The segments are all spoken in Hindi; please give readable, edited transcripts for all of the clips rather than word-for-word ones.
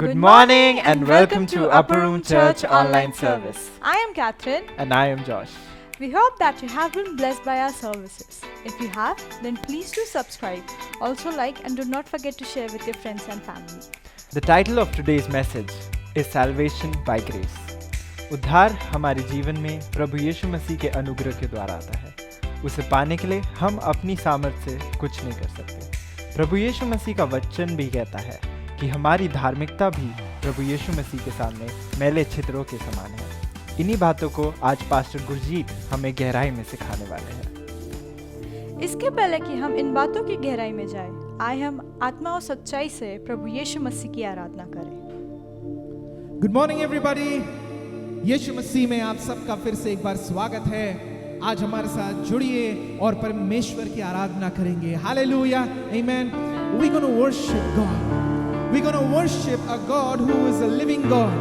Good morning and welcome to Upper Room Church online service. I am Catherine. And I am Josh. We hope that you have been blessed by our services. If you have, then please do subscribe. Also like and do not forget to share with your friends and family. The title of today's message is Salvation by Grace. उद्धार हमारे जीवन में प्रभु यीशु मसीह के अनुग्रह के द्वारा आता है। उसे पाने के लिए हम अपनी सामर्थ्य से कुछ नहीं कर सकते। प्रभु यीशु मसीह का वचन भी कहता है कि हमारी धार्मिकता भी प्रभु यीशु मसीह के सामने मैले छिद्रों के समान है। इन्हीं बातों को आज पास्टर गुरजीत हमें गहराई में सिखाने वाले हैं। इसके पहले कि हम इन बातों की गहराई में जाएं, आए हम आत्मा और सच्चाई से प्रभु यीशु मसीह की आराधना करें। Good morning everybody. यीशु मसीह में आप सबका फिर से एक बार स्वागत है। आज हमारे साथ जुड़िए और परमेश्वर की आराधना करेंगे। Hallelujah, amen. We're going to worship God. We're going to worship a God who is a living God.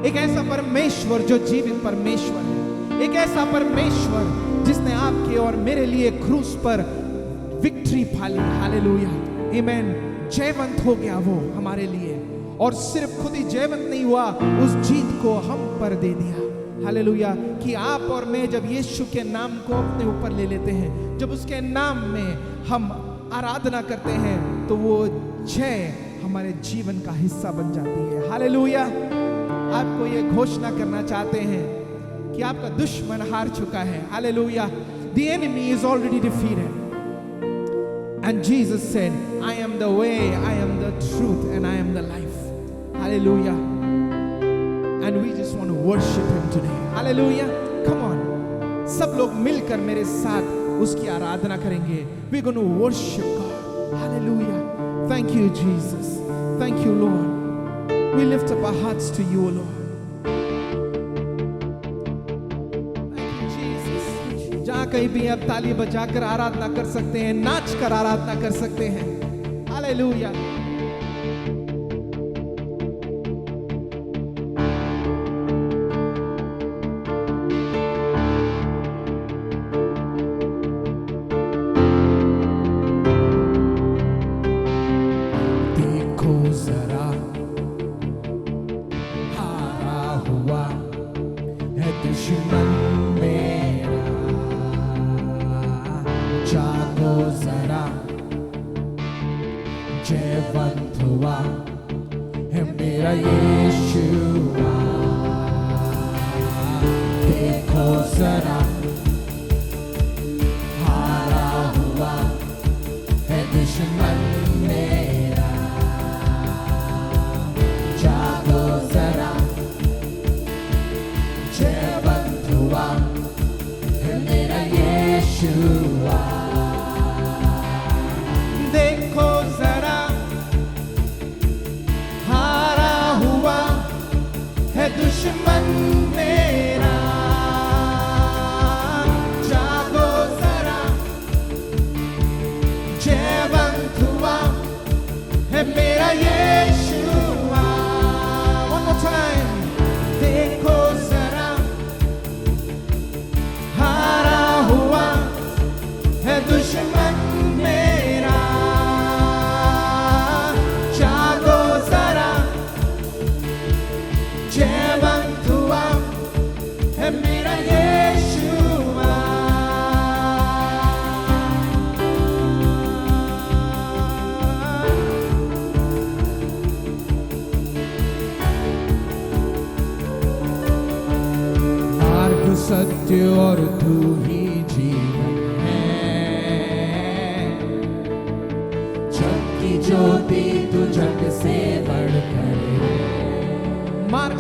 एक ऐसा परमेश्वर जो जीवित परमेश्वर है, एक ऐसा परमेश्वर जिसने आपके और मेरे लिए क्रूस पर विक्ट्री पाली। हालेलुया, आमेन। जयवंत हो गया वो हमारे लिए, और सिर्फ खुद ही जयवंत नहीं हुआ, उस जीत को हम पर दे दिया। हालेलुया, कि आप और मैं जब यीशु के नाम को अपने ऊपर ले लेते हैं, जब उसके नाम में हम आराधना करते हैं, तो वो जय हमारे जीवन का हिस्सा बन जाती है। हालेलुया। आपको ये घोषणा करना चाहते हैं कि आपका दुश्मन हार चुका है। Hallelujah. The enemy is already defeated. And Jesus said, I am the way, I am the truth, and I am the life. Hallelujah. And we just want to worship Him today. Hallelujah. Come on. सब लोग मिलकर मेरे साथ उसकी आराधना करेंगे। We're going to worship God. Hallelujah. Thank you, Jesus. Thank you, Lord. We lift up our hearts to you, Lord. Thank you, Jesus. जहाँ कहीं भी आप ताली बजाकर आराधना कर सकते हैं, नाच कर आराधना कर सकते हैं। Hallelujah. सत्य और तू ही जीवन है, जग की ज्योति तू जग से बढ़कर है। मार्ग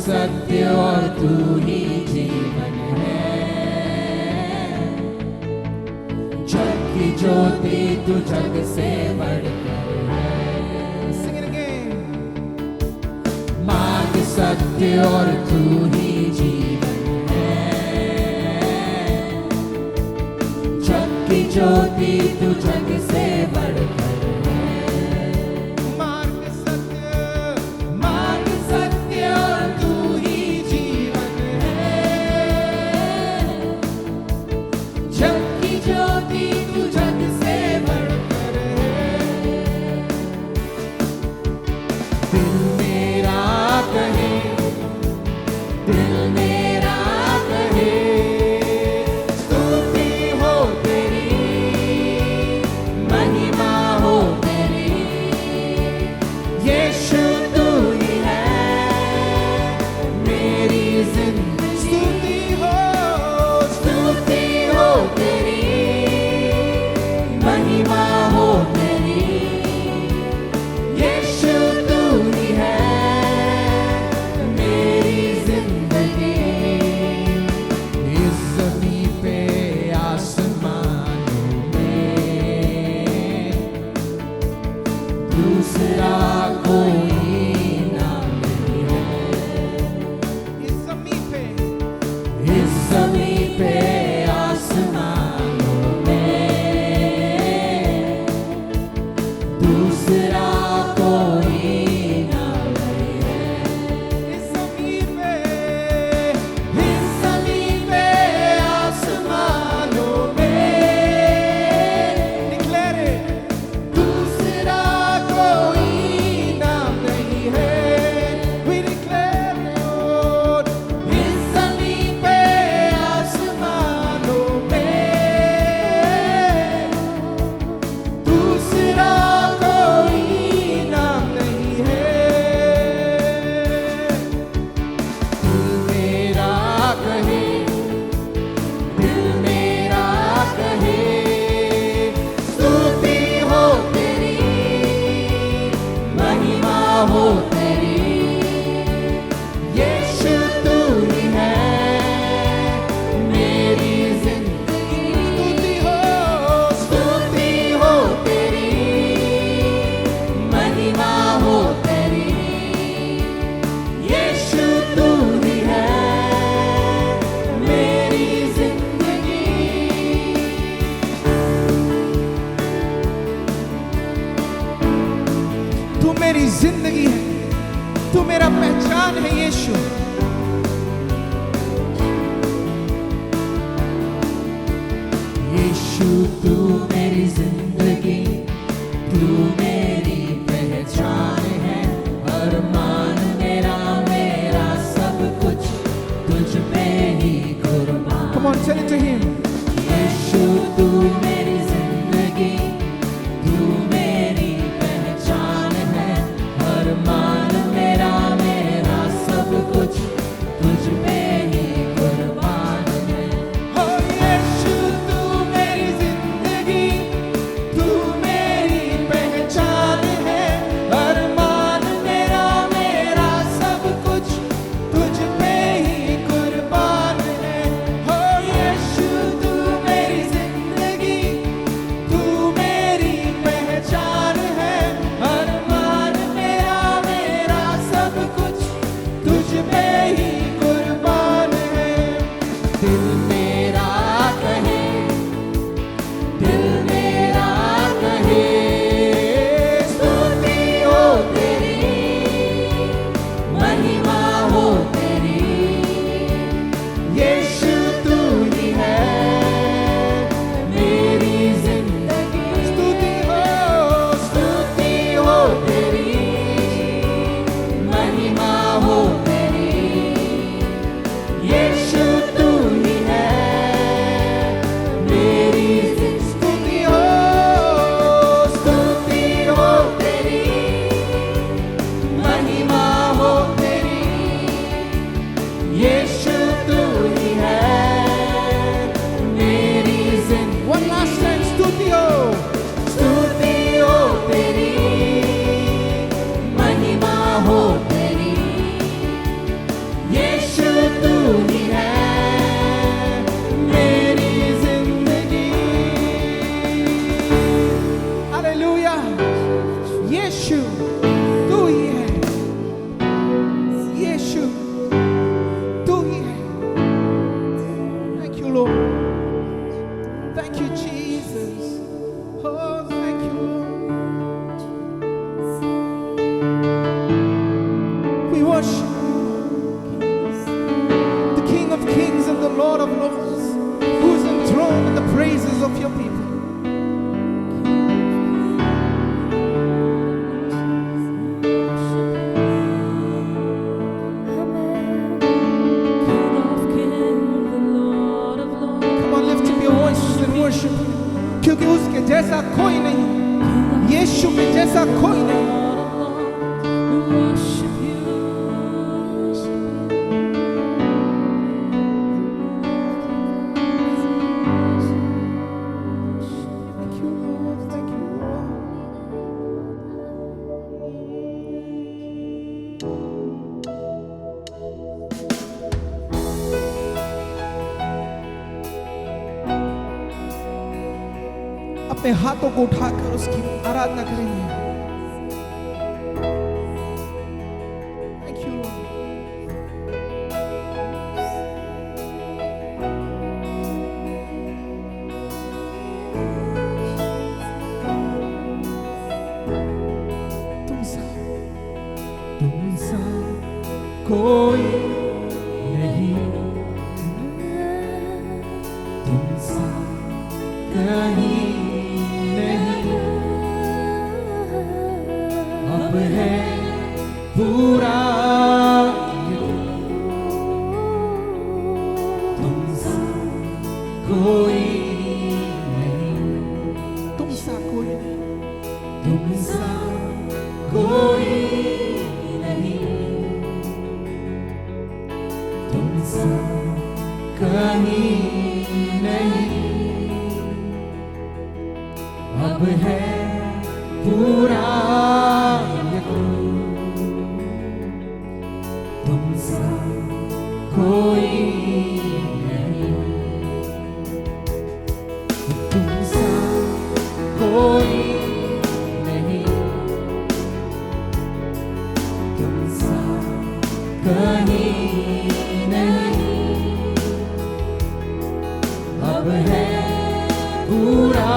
सत्य और तू ही जीवन है, जग की ज्योति तू जग से बढ़कर है। Sing it again. मार्ग सत्य और तू ही जीवन है, जग की ज्योति तू जग से बढ़कर है। मार्ग सत्य और तू ही जीवन है, जग की ज्योति तू जग से बढ़कर है। दूसरा कोई नाम नहीं है। इस ज़मीन पे इस ज़मीन पे आसमानों में दूसरा कोई नाम नहीं है। इस ज़मीन पे आसमानों में declare it. दूसरा कोई नाम नहीं है। We declare it, Lord. इस ज़मीन पे आसमानों में दूसरा कोई नाम नहीं है। दिल मेरा कहे, दिल मेरा कहे, स्तुति हो तेरी, महिमा हो तेरी। यीशु तू ही है मेरी जिंदगी। स्तुति हो तेरी, महिमा हो तेरी। यीशु तू ही है मेरी जिंदगी। तू मेरी जिंदगी है, तू मेरा पहचान है यीशु। यीशु तू मेरी जिंदगी, तू मेरी पहचान है। अरमान मेरा मेरा सब कुछ तुझ पे ही कुर्बान। Come on, tell it to him. यीशु तू मेरी जिंदगी, तू मेरी पहचान है। अरमान मेरा मेरा सब कुछ तुझ पे ही कुर्बान है। Oh, यीशु तू मेरी जिंदगी, तू मेरी पहचान है। अरमान मेरा मेरा सब कुछ तुझ पे ही कुर्बान है। हो यीशु तू मेरी जिंदगी, तू मेरी पहचान है। अरमान मेरा मेरा सब कुछ तुझ पे ही कुर्बान है। दिल मेरा कहे, दिल मेरा कहे, स्तुति हो तेरी, महिमा हो तेरी। यीशु तू ही है मेरी जिंदगी। स्तुति हो तेरी, महिमा हो तेरी। यीशु तू ही है मेरी स्तुति हो तेरी, महिमा हो तेरी। यीशु तू ही है मेरी जिंदगी। one last time, स्तुति हो। स्तुति हो तेरी, महिमा हो तेरी। यीशु तू ही है मेरी जिंदगी। Hallelujah. यीशु तू ही है, यीशु तू ही है। Thank you, Lord. Thank you, Jesus. Oh, thank you, Lord. We worship the King of Kings and the Lord of Lords, who is enthroned in the praises of your people. Come on, lift up your voices and worship Him. क्योंकि उसके जैसा कोई नहीं, यीशु के जैसा कोई नहीं। Thank you, Lord. Thank you, Lord. अपने हाथों को उठाकर उसकी आराधना करेंगे। कोई नहीं, तुम सा कहीं नहीं, अब है पूरा तुम सा कोई नहीं, तुम सा कोई नहीं, तुम सा कोई नहीं, तुम सा कहीं नहीं, अब है पूरा तुम सा कोई नहीं, तुम सा कोई नहीं, तुम सा कहीं नहीं, अब है पूरा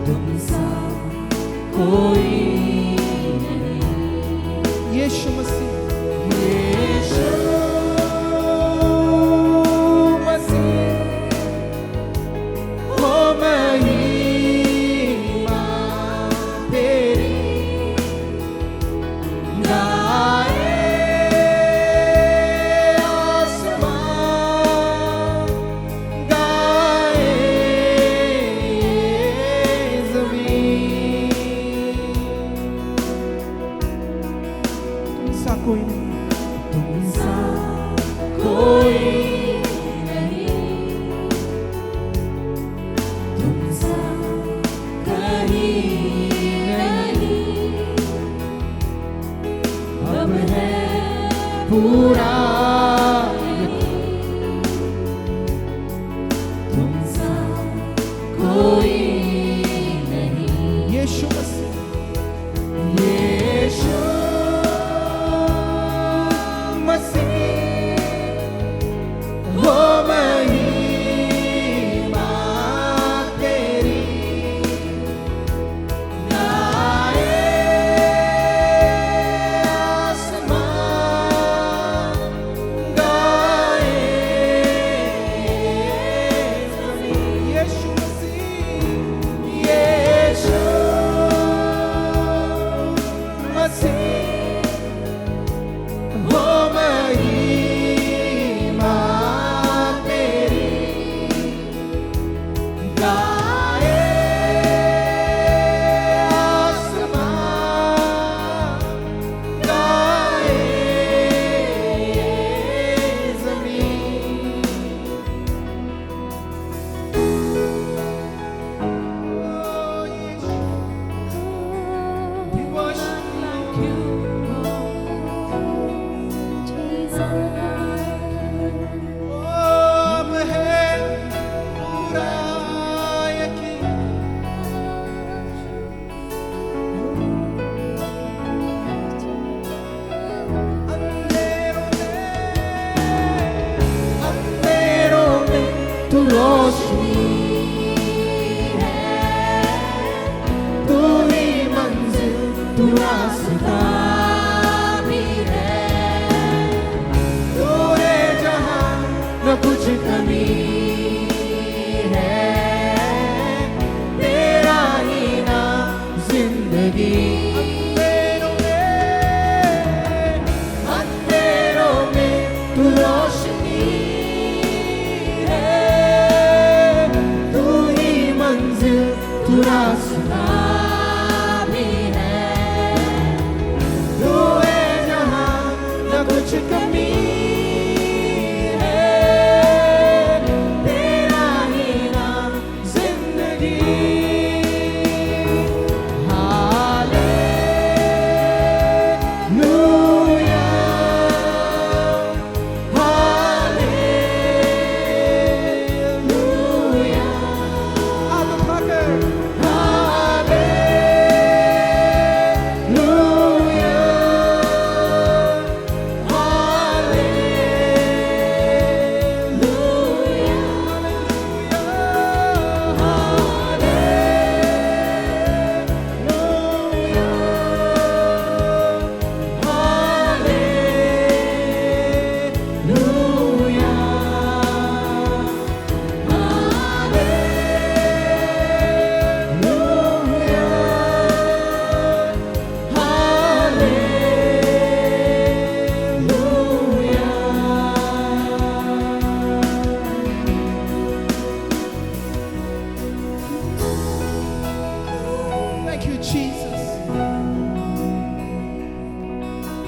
तुम सा कोई यीशु मसीह, यीशु मसीह, हो महिमा तेरी, गाए आसमान, गाए ज़मीन, तुम सा कोई नहीं, तुम सा कोई नहीं, तुम सा कहीं नहीं, अब है पूरा तुम सा कोई नहीं, यीशु मसीह, यीशु मसीह, हो महिमा तेरी, गाए आसमान, गाए ज़मीन, यीशु मसीह,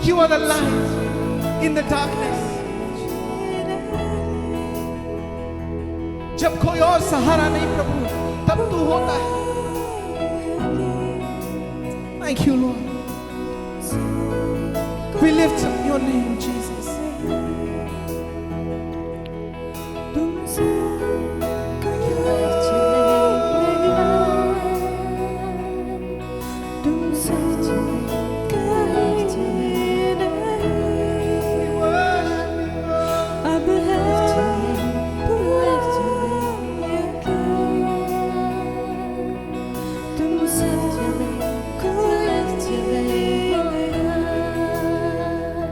You are the light in the darkness. जब कोई और सहारा नहीं प्रभु, तब तू होता है. Thank you, Lord. We lift up your name, Jesus.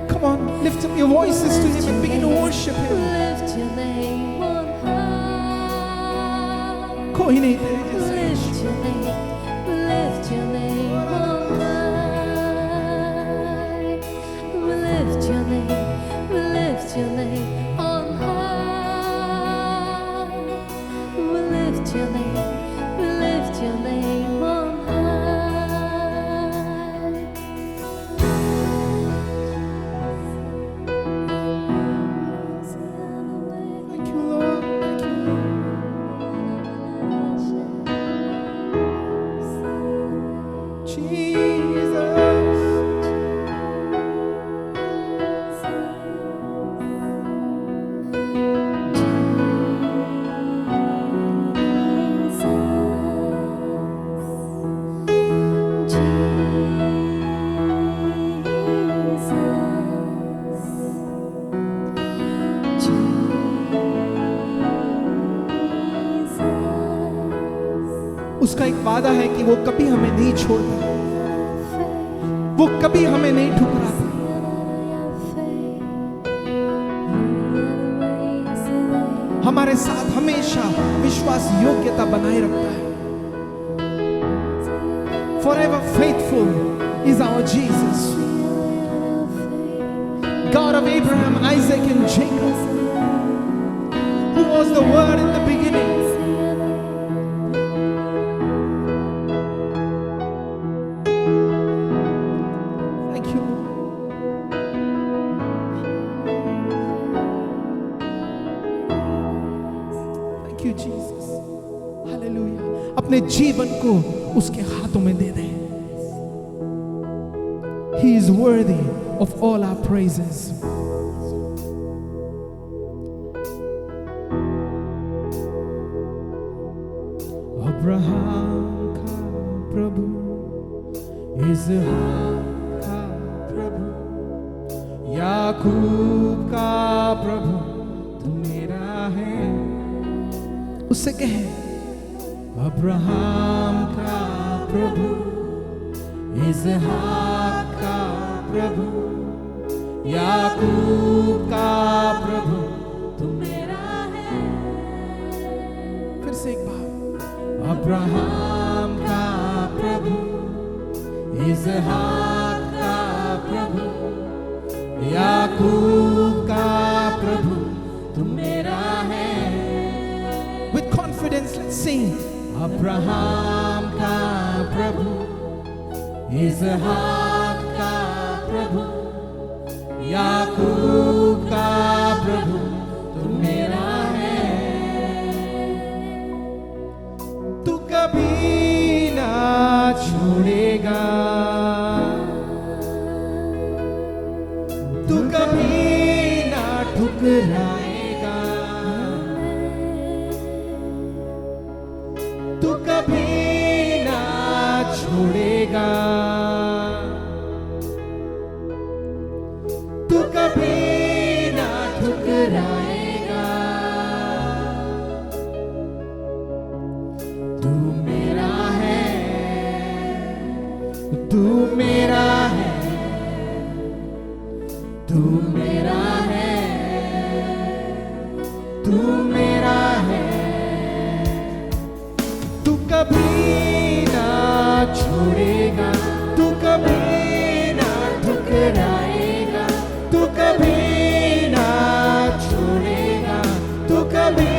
Come on, lift up your voices to Him and begin to worship Him. Lift your name on high. कोई नहीं तेरे जैसा. Lift your name on high. Lift your name on high. Lift your name on Thank you, Lord. Thank you. Jesus. उसका एक वादा है कि वो कभी हमें नहीं छोड़ता, वो कभी हमें नहीं ठुकराता. हमारे साथ हमेशा विश्वास योग्यता बनाए रखता है. Forever faithful is our Jesus, God of Abraham, Isaac and Jacob, who was the Word in the beginning. Thank you. Thank you, Jesus. Hallelujah. अपने जीवन को उसके हाथों में दे दे. He is worthy of all our praises. Abraham का प्रभु, इसहाक का प्रभु, याकूब का प्रभु, तू मेरा है. उससे कहे अब्राहम का प्रभु, इसहाक का प्रभु, याकूब का प्रभु, तू मेरा है. फिर से एक बार. अब्राहम का प्रभु, इसहाक का प्रभु, याकूब का प्रभु, तू मेरा है. With confidence, let's sing. Abraham का प्रभु, इसहाक का प्रभु, याकूब का प्रभु, तू मेरा है. तू कभी ना छोड़ेगा, तू कभी ना ठुकराएगा, तू कभी ना छोड़ेगा, तू कभी ना ठुकराएगा. तू मेरा है, तू मेरा है, तू मेरा है, तू मेरा है. तू कभी ना छोड़ेगा, तू कभी ना ठुकराएगा, तू कभी ना छोड़ेगा, तू कभी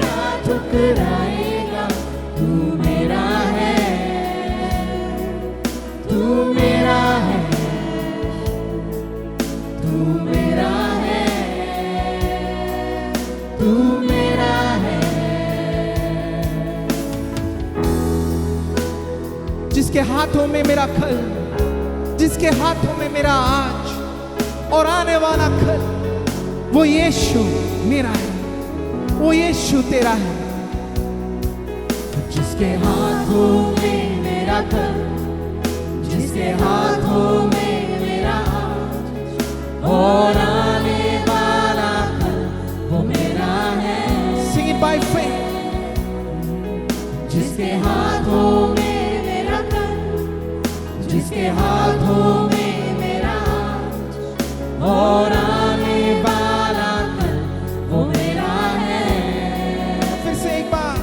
ना ठुकराएगा. तू मेरा है, तू मेरा है, जिसके हाथों में मेरा कल, जिसके हाथों में मेरा आज और आने वाला कल, वो यीशु मेरा है, वो यीशु तेरा है। जिसके हाथों में मेरा कल, जिसके हाथों में मेरा आज और आने वाला कल, वो मेरा है। Sing it by faith. जिसके हाथों में मेरा कल, जिसके हाथों में मेरा आज और आने वाला कल, वो मेरा है। फिर से एक बार।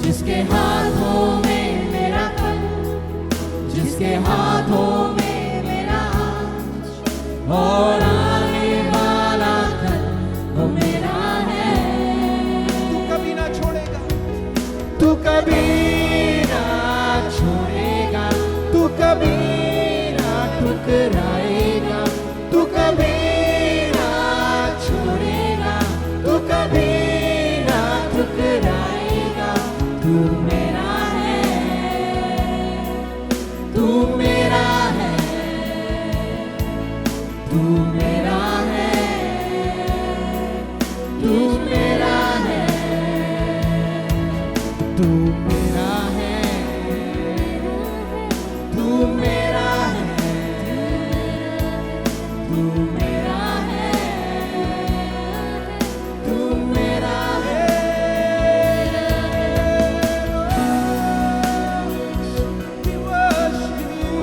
जिसके हाथों में मेरा कल, जिसके हाथों में मेरा आज और आने वाला कल, वो मेरा है। तू कभी ना छोड़ेगा, तू कभी ना छोड़ेगा, तू कभी ना ठुकराएगा, तू कभी ना छोड़ेगा, तू कभी ना ठुकराएगा। तू मेरा है, तू मेरा है, तू मेरा है, तू मेरा है, तू मेरा है, तू मेरा है, तू मेरा है, तू मेरा है। we worship you,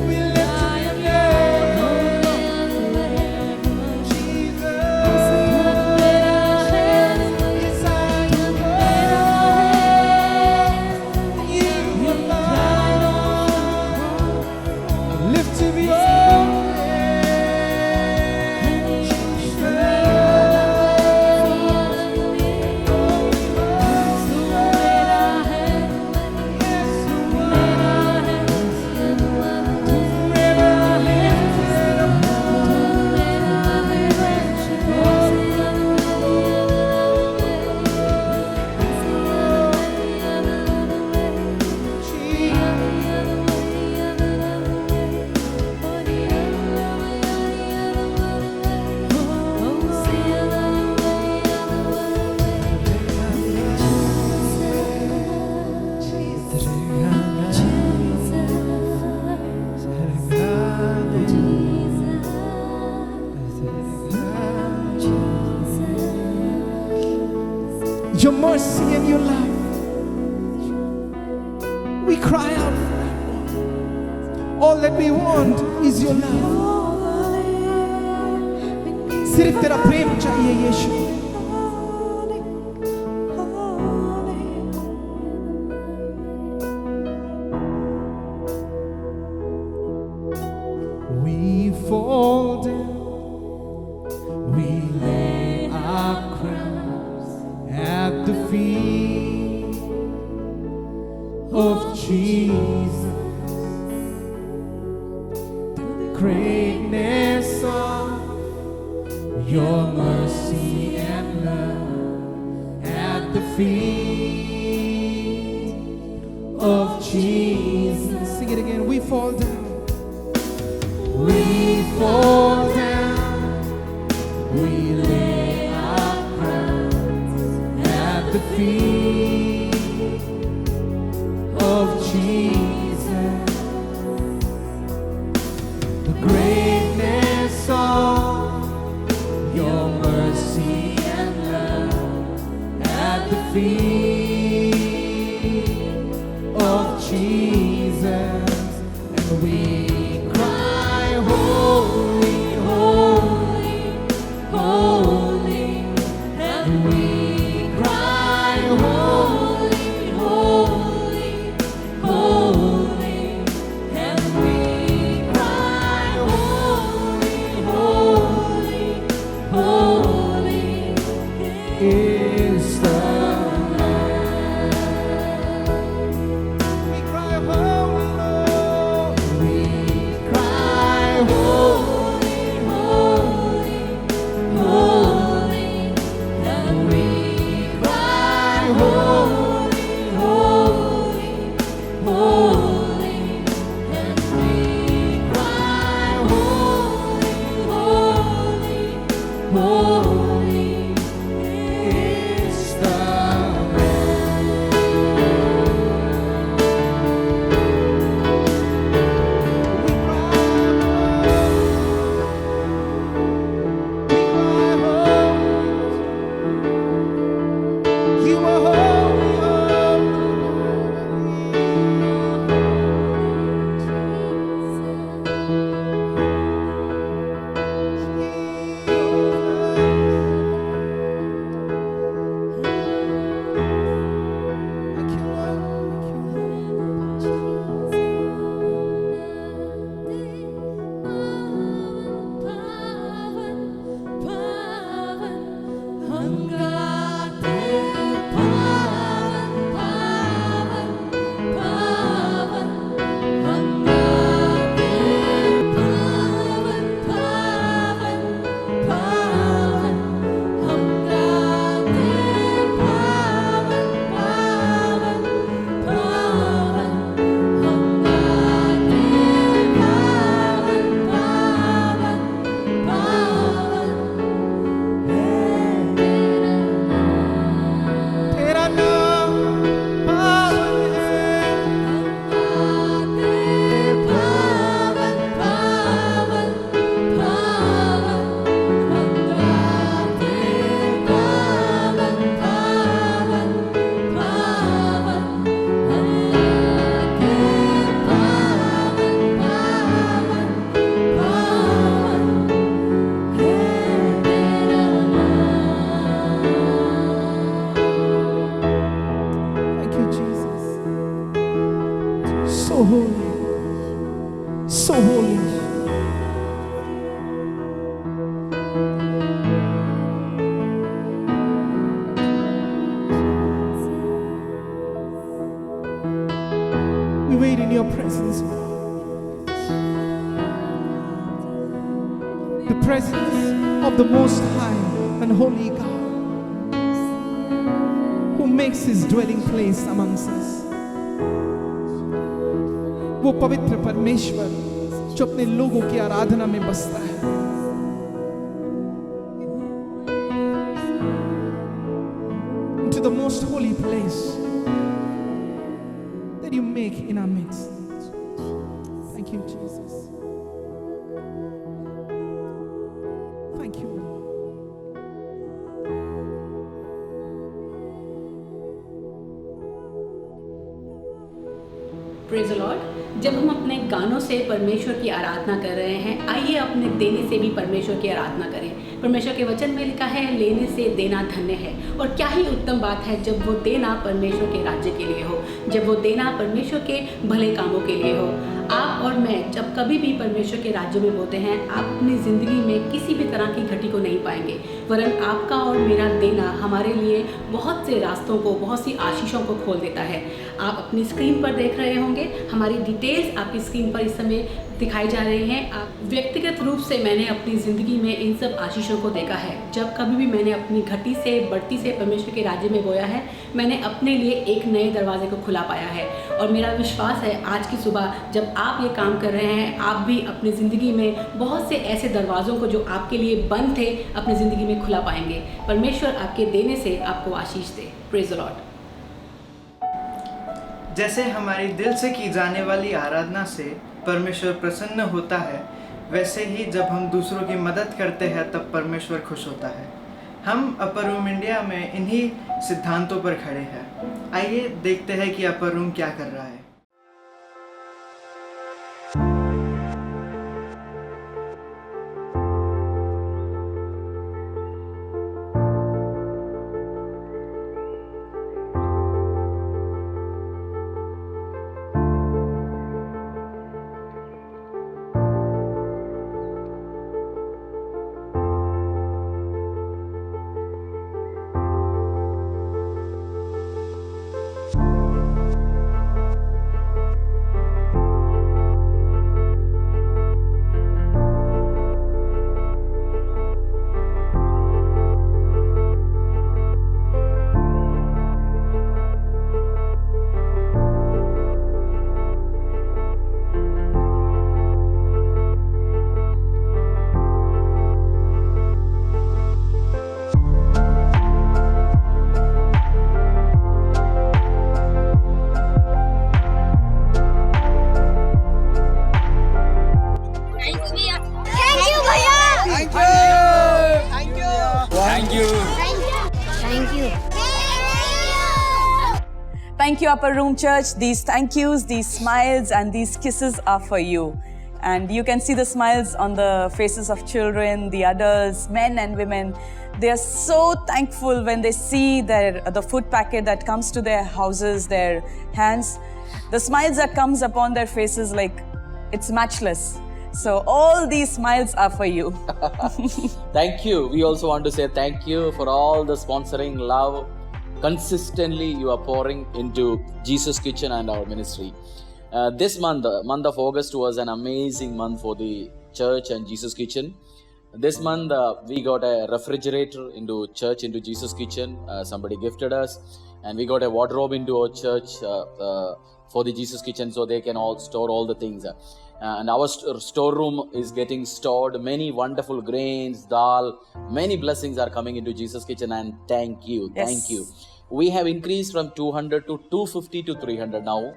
we lift your name, Jesus. Yes, I am you alone. Lift up your name, your mercy and your love. We cry out for that, Lord. All that we want is your love. सिर्फ तेरा प्रेम चाहिए यीशु। We fall down, we lay our crowns at the feet of Jesus. The greatness of your mercy and love at the feet of Jesus. Sing it again. We fall down. We fall down, we lay our crowns at the feet of Jesus. The greatness of your mercy and love at the feet of Jesus. And we holy, holy, holy, and we cry, holy, holy, holy, and we cry, holy, holy, holy is the Lamb. We cry, holy, Lord. We cry, holy, holy, holy, and we cry, holy. So holy. So holy. We wait in your presence, Lord. The presence of the Most High and Holy God, who makes His dwelling place amongst us. वो पवित्र परमेश्वर जो अपने लोगों की आराधना में बसता है. Into the most holy place that you make in our midst. Thank you, Jesus. Thank you, Lord. Praise the Lord. जब हम अपने गानों से परमेश्वर की आराधना कर रहे हैं, आइए अपने देने से भी परमेश्वर की आराधना करें। परमेश्वर के वचन में लिखा है, लेने से देना धन्य है। और क्या ही उत्तम बात है जब वो देना परमेश्वर के राज्य के लिए हो, जब वो देना परमेश्वर के भले कामों के लिए हो। आप और मैं जब कभी भी परमेश्वर के राज्य में बोते हैं, आप अपनी ज़िंदगी में किसी भी तरह की घटी को नहीं पाएंगे, वरन आपका और मेरा देना हमारे लिए बहुत से रास्तों को, बहुत सी आशीषों को खोल देता है। आप अपनी स्क्रीन पर देख रहे होंगे, हमारी डिटेल्स आपकी स्क्रीन पर इस समय दिखाई जा रही हैं। आप व्यक्तिगत रूप से मैंने अपनी ज़िंदगी में इन सब आशीषों को देखा है। जब कभी भी मैंने अपनी घटी से, बढ़ती से परमेश्वर के राज्य में बोया है, मैंने अपने लिए एक नए दरवाजे को खुला पाया है। और मेरा विश्वास है आज की सुबह जब आप ये काम कर रहे हैं, आप भी अपनी ज़िंदगी में बहुत से ऐसे दरवाज़ों को जो आपके लिए बंद थे, अपनी ज़िंदगी में खुला पाएंगे। परमेश्वर आपके देने से आपको आशीष दे। Praise the lord. जैसे हमारी दिल से की जाने वाली आराधना से परमेश्वर प्रसन्न होता है, वैसे ही जब हम दूसरों की मदद करते हैं तब परमेश्वर खुश होता है। हम अपर रूम इंडिया में इन्हीं सिद्धांतों पर खड़े हैं। आइए देखते हैं कि अपर रूम क्या कर रहा है। Thank you, Upper Room Church. These thank yous, these smiles, and these kisses are for you. And you can see the smiles on the faces of children, the adults, men and women. They are so thankful when they see the food packet that comes to their houses, their hands. The smiles that comes upon their faces, like it's matchless. So all these smiles are for you. Thank you. We also want to say thank you for all the sponsoring love. Consistently you are pouring into Jesus Kitchen and our ministry. This month, the month of August, was an amazing month for the church and Jesus Kitchen. This month we got a refrigerator into church, into Jesus Kitchen. Somebody gifted us, and we got a wardrobe into our church for the Jesus Kitchen, so they can all store all the things. And our storeroom is getting stored. Many wonderful grains, dal, many blessings are coming into Jesus Kitchen, and thank you. Yes. Thank you. We have increased from 200 to 250 to 300 now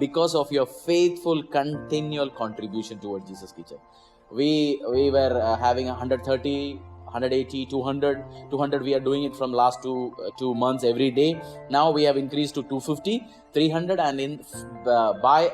because of your faithful continual contribution toward Jesus Kitchen. We were having 130, 180, 200 we are doing it from last two months every day. Now we have increased to 250, 300, and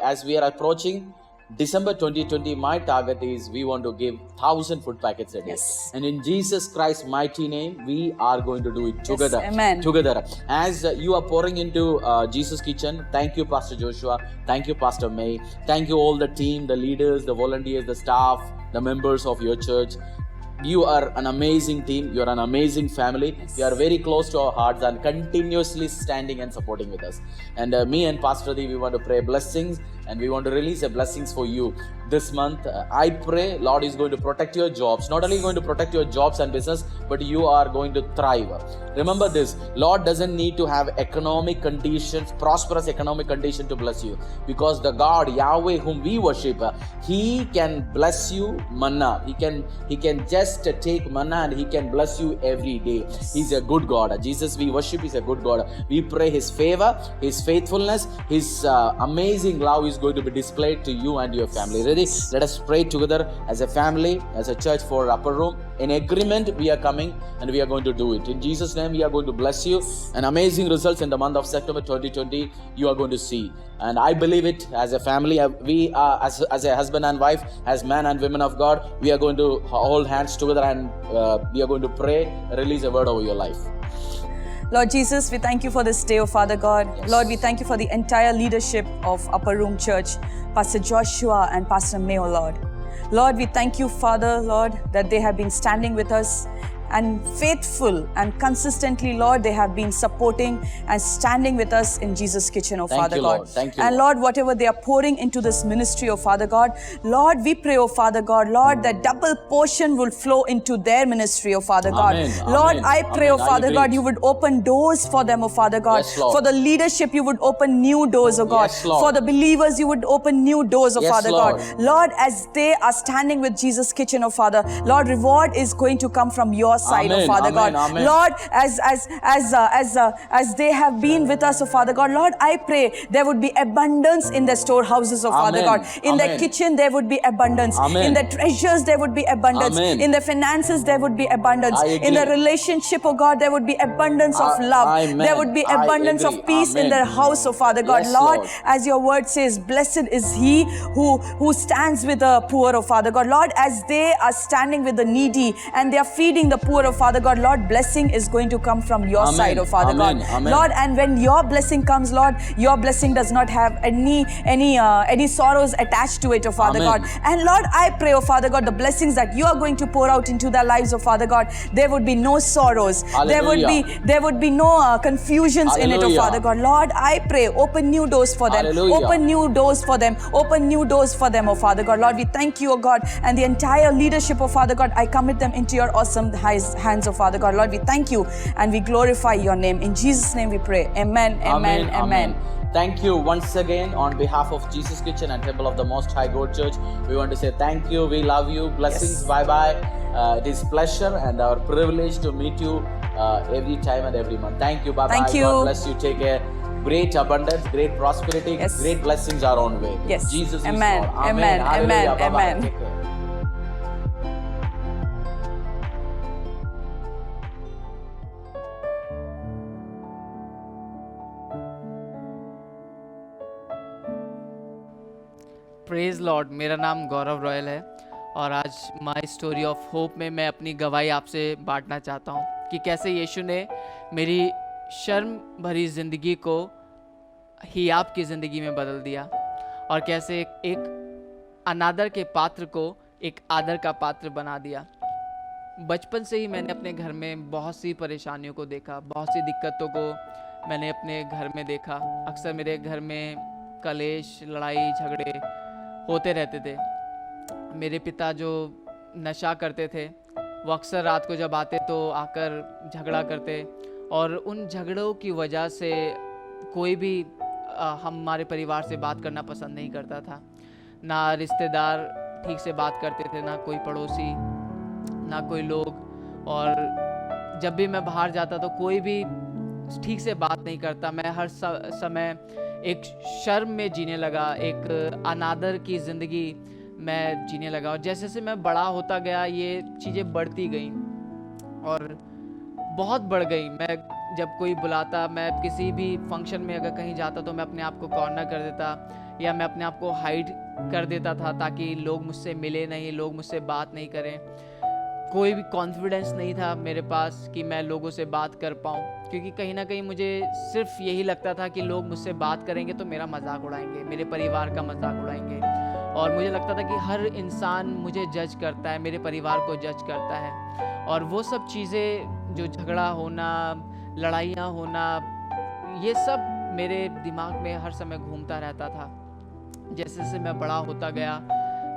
as we are approaching December 2020, my target is we want to give 1,000 food packets a day. Yes. And in Jesus Christ's mighty name, we are going to do it together. Amen. Together. As you are pouring into Jesus Kitchen, thank you, Pastor Joshua. Thank you, Pastor May. Thank you, all the team, the leaders, the volunteers, the staff, the members of your church. You are an amazing team. You are an amazing family. You are very close to our hearts and continuously standing and supporting with us. And me and Pastor Deep, we want to pray blessings, and we want to release the blessings for you this month. I pray Lord is going to protect your jobs. Not only going to protect your jobs and business, but you are going to thrive. Remember this, Lord doesn't need to have economic conditions, prosperous economic condition to bless you, because the God Yahweh whom we worship, He can bless you manna. He can just take manna and He can bless you every day. He's a good God. Jesus we worship is a good God. We pray His favor, His faithfulness, His amazing love is going to be displayed to you and your family. Ready? Let us pray together as a family, as a church for Upper Room. In agreement, we are coming and we are going to do it. In Jesus' name, we are going to bless you. And amazing results in the month of September 2020, you are going to see. And I believe it as a family. We are, as a husband and wife, as men and women of God, we are going to hold hands together and we are going to pray, release a word over your life. Lord Jesus, we thank you for this day, oh Father God. Yes. Lord, we thank you for the entire leadership of Upper Room Church, Pastor Joshua and Pastor May, oh Lord. Lord, we thank you, Father, Lord, that they have been standing with us and faithful and consistently, Lord, they have been supporting and standing with us in Jesus Kitchen, oh Thank Father you, God. Lord. Thank you, And Lord. Lord, whatever they are pouring into this ministry, oh Father God, Lord, we pray, oh Father God, Lord, that double portion will flow into their ministry, oh Father Amen. God. Lord, Amen. I pray, oh Amen. I Father agree. God, you would open doors for them, oh Father God. Yes, Lord. For the leadership, you would open new doors, oh God. Yes, Lord. For the believers, you would open new doors, oh Yes, Father Lord. God. Lord, as they are standing with Jesus Kitchen, oh Father, Lord, reward is going to come from your side, Amen. oh Father Amen. God. Amen. Lord, as they have been with us, oh Father God, Lord, I pray there would be abundance in their storehouses, oh Father Amen. God. In their Amen. kitchen, there would be abundance. Amen. In their treasures, there would be abundance. Amen. In their finances, there would be abundance. I In their agree. relationship, oh God, there would be abundance of love. Amen. There would be I abundance agree. of peace in Amen. their house, oh Father God. Yes, Lord, Lord. as your word says, blessed is he who stands with the poor, oh Father God. Lord, as they are standing with the needy and they are feeding the poor, oh Father God, Lord, blessing is going to come from your Amen. side, oh Father Amen. God. Amen. Lord, and when your blessing comes, Lord, your blessing does not have any sorrows attached to it, oh Father Amen. God. And Lord, I pray, oh Father God, the blessings that you are going to pour out into their lives, oh Father God, there would be no sorrows. Hallelujah. There would be no confusions in it, oh Hallelujah. Father God. Lord, I pray, open new doors for them. Hallelujah. Open new doors for them. Open new doors for them, oh Father God. Lord, we thank you, oh God, and the entire leadership, oh Father God, I commit them into your awesome hands, oh Father God. Lord, we thank you and we glorify your name. In Jesus' name we pray. Amen, amen, amen. Thank you once again on behalf of Jesus Kitchen and Temple of the Most High God Church. We want to say thank you. We love you. Blessings. Yes. Bye-bye. It is pleasure and our privilege to meet you every time and every month. Thank you. Bye-bye. Thank you. God bless you. Take care. Great abundance, great prosperity, Yes. great blessings are on way. Yes. Jesus Amen. is Lord. Amen. Hallelujah. Amen. Bye-bye. Amen. Take care. Praise Lord. मेरा नाम गौरव रॉयल है और आज माई स्टोरी ऑफ होप में मैं अपनी गवाही आपसे बांटना चाहता हूँ कि कैसे यीशु ने मेरी शर्म भरी ज़िंदगी को ही आपकी ज़िंदगी में बदल दिया और कैसे एक अनादर के पात्र को एक आदर का पात्र बना दिया। बचपन से ही मैंने अपने घर में बहुत सी परेशानियों को देखा, बहुत सी दिक्कतों को मैंने अपने घर में देखा। अक्सर मेरे घर में कलेश, लड़ाई झगड़े होते रहते थे। मेरे पिता जो नशा करते थे वो अक्सर रात को जब आते तो आकर झगड़ा करते और उन झगड़ों की वजह से कोई भी हमारे परिवार से बात करना पसंद नहीं करता था। ना रिश्तेदार ठीक से बात करते थे, ना कोई पड़ोसी, ना कोई लोग। और जब भी मैं बाहर जाता तो कोई भी ठीक से बात नहीं करता। मैं हर समय एक शर्म में जीने लगा, एक अनादर की ज़िंदगी मैं जीने लगा। और जैसे जैसे मैं बड़ा होता गया ये चीज़ें बढ़ती गई और बहुत बढ़ गई। मैं जब कोई बुलाता, मैं किसी भी फंक्शन में अगर कहीं जाता तो मैं अपने आप को कॉर्नर कर देता या मैं अपने आप को हाइड कर देता था ताकि लोग मुझसे मिले नहीं, लोग मुझसे बात नहीं करें। कोई भी कॉन्फिडेंस नहीं था मेरे पास कि मैं लोगों से बात कर पाऊँ, क्योंकि कहीं ना कहीं मुझे सिर्फ यही लगता था कि लोग मुझसे बात करेंगे तो मेरा मजाक उड़ाएंगे, मेरे परिवार का मजाक उड़ाएंगे। और मुझे लगता था कि हर इंसान मुझे जज करता है, मेरे परिवार को जज करता है। और वो सब चीज़ें, जो झगड़ा होना, लड़ाइयाँ होना, ये सब मेरे दिमाग में हर समय घूमता रहता था। जैसे जैसे मैं बड़ा होता गया,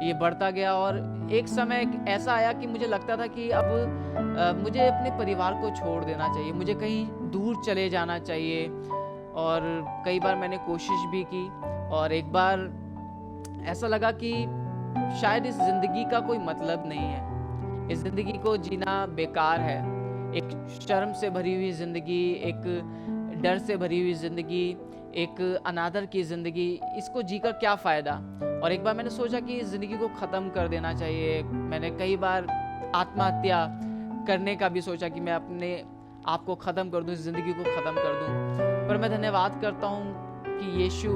ये बढ़ता गया, और एक समय ऐसा आया कि मुझे लगता था कि अब मुझे अपने परिवार को छोड़ देना चाहिए, मुझे कहीं दूर चले जाना चाहिए। और कई बार मैंने कोशिश भी की, और एक बार ऐसा लगा कि शायद इस ज़िंदगी का कोई मतलब नहीं है, इस ज़िंदगी को जीना बेकार है। एक शर्म से भरी हुई ज़िंदगी, एक डर से भरी हुई ज़िंदगी, एक अनादर की ज़िंदगी, इसको जीकर क्या फ़ायदा। और एक बार मैंने सोचा कि इस ज़िंदगी को ख़त्म कर देना चाहिए। मैंने कई बार आत्महत्या करने का भी सोचा कि मैं अपने आप को ख़त्म कर दूं, इस ज़िंदगी को ख़त्म कर दूं। पर मैं धन्यवाद करता हूं कि यीशु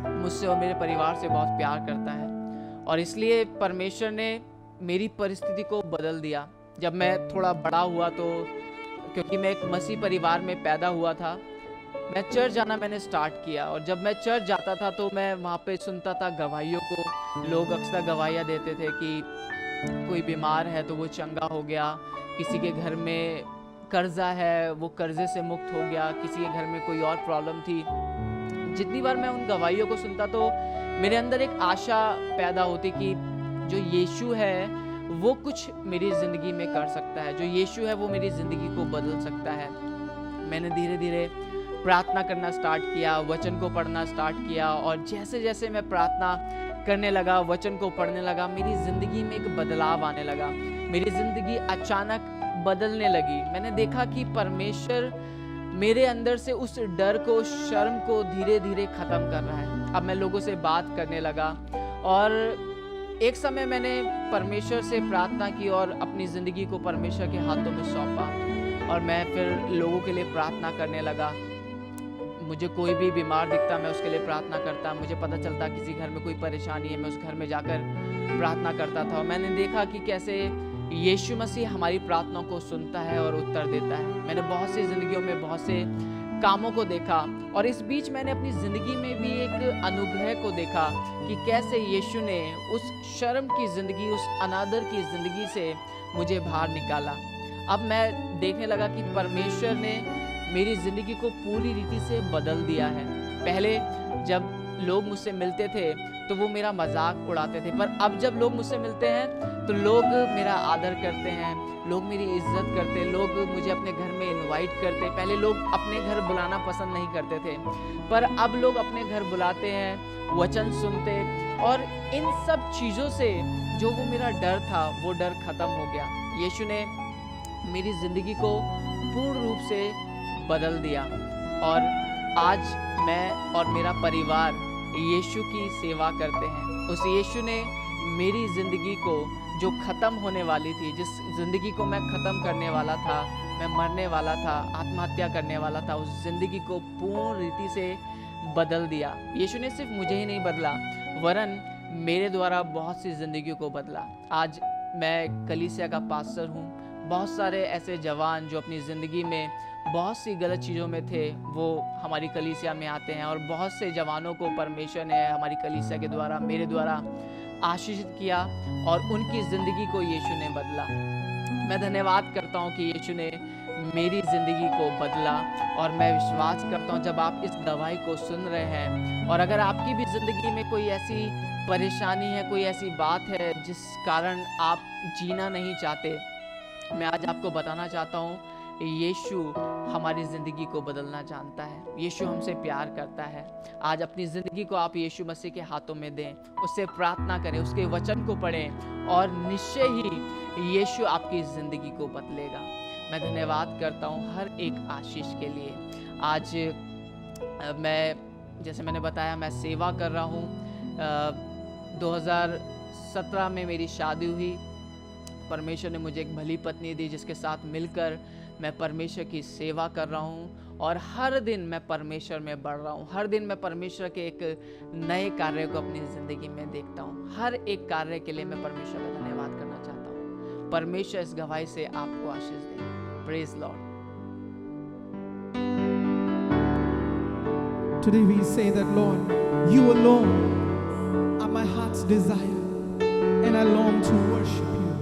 मुझसे और मेरे परिवार से बहुत प्यार करता है, और इसलिए परमेश्वर ने मेरी परिस्थिति को बदल दिया। जब मैं थोड़ा बड़ा हुआ, तो क्योंकि मैं एक मसीह परिवार में पैदा हुआ था, मैं चर्च जाना मैंने स्टार्ट किया। और जब मैं चर्च जाता था तो मैं वहाँ पे सुनता था गवाहियों को। लोग अक्सर गवाहियाँ देते थे कि कोई बीमार है तो वो चंगा हो गया, किसी के घर में कर्जा है वो कर्जे से मुक्त हो गया, किसी के घर में कोई और प्रॉब्लम थी। जितनी बार मैं उन गवाहियों को सुनता तो मेरे अंदर एक आशा पैदा होती कि जो यीशु है वो कुछ मेरी ज़िंदगी में कर सकता है, जो यीशु है वो मेरी ज़िंदगी को बदल सकता है। मैंने धीरे धीरे प्रार्थना करना स्टार्ट किया, वचन को पढ़ना स्टार्ट किया, और जैसे जैसे मैं प्रार्थना करने लगा, वचन को पढ़ने लगा, मेरी ज़िंदगी में एक बदलाव आने लगा। मेरी ज़िंदगी अचानक बदलने लगी। मैंने देखा कि परमेश्वर मेरे अंदर से उस डर को, शर्म को धीरे धीरे ख़त्म कर रहा है। अब मैं लोगों से बात करने लगा, और एक समय मैंने परमेश्वर से प्रार्थना की और अपनी ज़िंदगी को परमेश्वर के हाथों में सौंपा, और मैं फिर लोगों के लिए प्रार्थना करने लगा। मुझे कोई भी बीमार दिखता, मैं उसके लिए प्रार्थना करता। मुझे पता चलता किसी घर में कोई परेशानी है, मैं उस घर में जाकर प्रार्थना करता था। और मैंने देखा कि कैसे यीशु मसीह हमारी प्रार्थनाओं को सुनता है और उत्तर देता है। मैंने बहुत सी ज़िंदगियों में बहुत से कामों को देखा, और इस बीच मैंने अपनी ज़िंदगी में भी एक अनुग्रह को देखा कि कैसे यीशु ने उस शर्म की ज़िंदगी, उस अनादर की ज़िंदगी से मुझे बाहर निकाला। अब मैं देखने लगा कि परमेश्वर ने मेरी ज़िंदगी को पूरी रीति से बदल दिया है। पहले जब लोग मुझसे मिलते थे तो वो मेरा मजाक उड़ाते थे, पर अब जब लोग मुझसे मिलते हैं तो लोग मेरा आदर करते हैं, लोग मेरी इज्जत करते, लोग मुझे अपने घर में इनवाइट करते। पहले लोग अपने घर बुलाना पसंद नहीं करते थे, पर अब लोग अपने घर बुलाते हैं, वचन सुनते, और इन सब चीज़ों से जो वो मेरा डर था वो डर ख़त्म हो गया। यीशु ने मेरी ज़िंदगी को पूर्ण रूप से बदल दिया, और आज मैं और मेरा परिवार यीशु की सेवा करते हैं। उस यीशु ने मेरी ज़िंदगी को, जो ख़त्म होने वाली थी, जिस ज़िंदगी को मैं ख़त्म करने वाला था, मैं मरने वाला था, आत्महत्या करने वाला था, उस ज़िंदगी को पूर्ण रीति से बदल दिया। यीशु ने सिर्फ मुझे ही नहीं बदला, वरन मेरे द्वारा बहुत सी ज़िंदगियों को बदला। आज मैं कलीसिया का पास्टर हूँ। बहुत सारे ऐसे जवान जो अपनी ज़िंदगी में बहुत सी गलत चीज़ों में थे, वो हमारी कलीसिया में आते हैं, और बहुत से जवानों को परमेश्वर ने हमारी कलीसिया के द्वारा, मेरे द्वारा आशीषित किया, और उनकी ज़िंदगी को यीशु ने बदला। मैं धन्यवाद करता हूँ कि यीशु ने मेरी ज़िंदगी को बदला, और मैं विश्वास करता हूँ जब आप इस गवाही को सुन रहे हैं, और अगर आपकी भी ज़िंदगी में कोई ऐसी परेशानी है, कोई ऐसी बात है जिस कारण आप जीना नहीं चाहते, मैं आज आपको बताना चाहता हूँ यीशु हमारी ज़िंदगी को बदलना जानता है। यीशु हमसे प्यार करता है। आज अपनी ज़िंदगी को आप यीशु मसीह के हाथों में दें, उससे प्रार्थना करें, उसके वचन को पढ़ें, और निश्चय ही यीशु आपकी ज़िंदगी को बदलेगा। मैं धन्यवाद करता हूँ हर एक आशीष के लिए। आज मैं, जैसे मैंने बताया, मैं सेवा कर रहा हूँ। 2017 में मेरी शादी हुई। परमेश्वर ने मुझे एक भली पत्नी दी जिसके साथ मिलकर मैं परमेश्वर की सेवा कर रहा हूँ, और हर दिन मैं परमेश्वर में बढ़ रहा हूँ। हर दिन मैं परमेश्वर के एक नए कार्य को अपनी ज़िंदगी में देखता हूँ। हर एक कार्य के लिए मैं परमेश्वर का धन्यवाद करना चाहता हूँ। परमेश्वर इस गवाही से आपको आशीष दे। Praise lord. Today we say that, Lord, you alone are my heart's desire, and I long to worship you.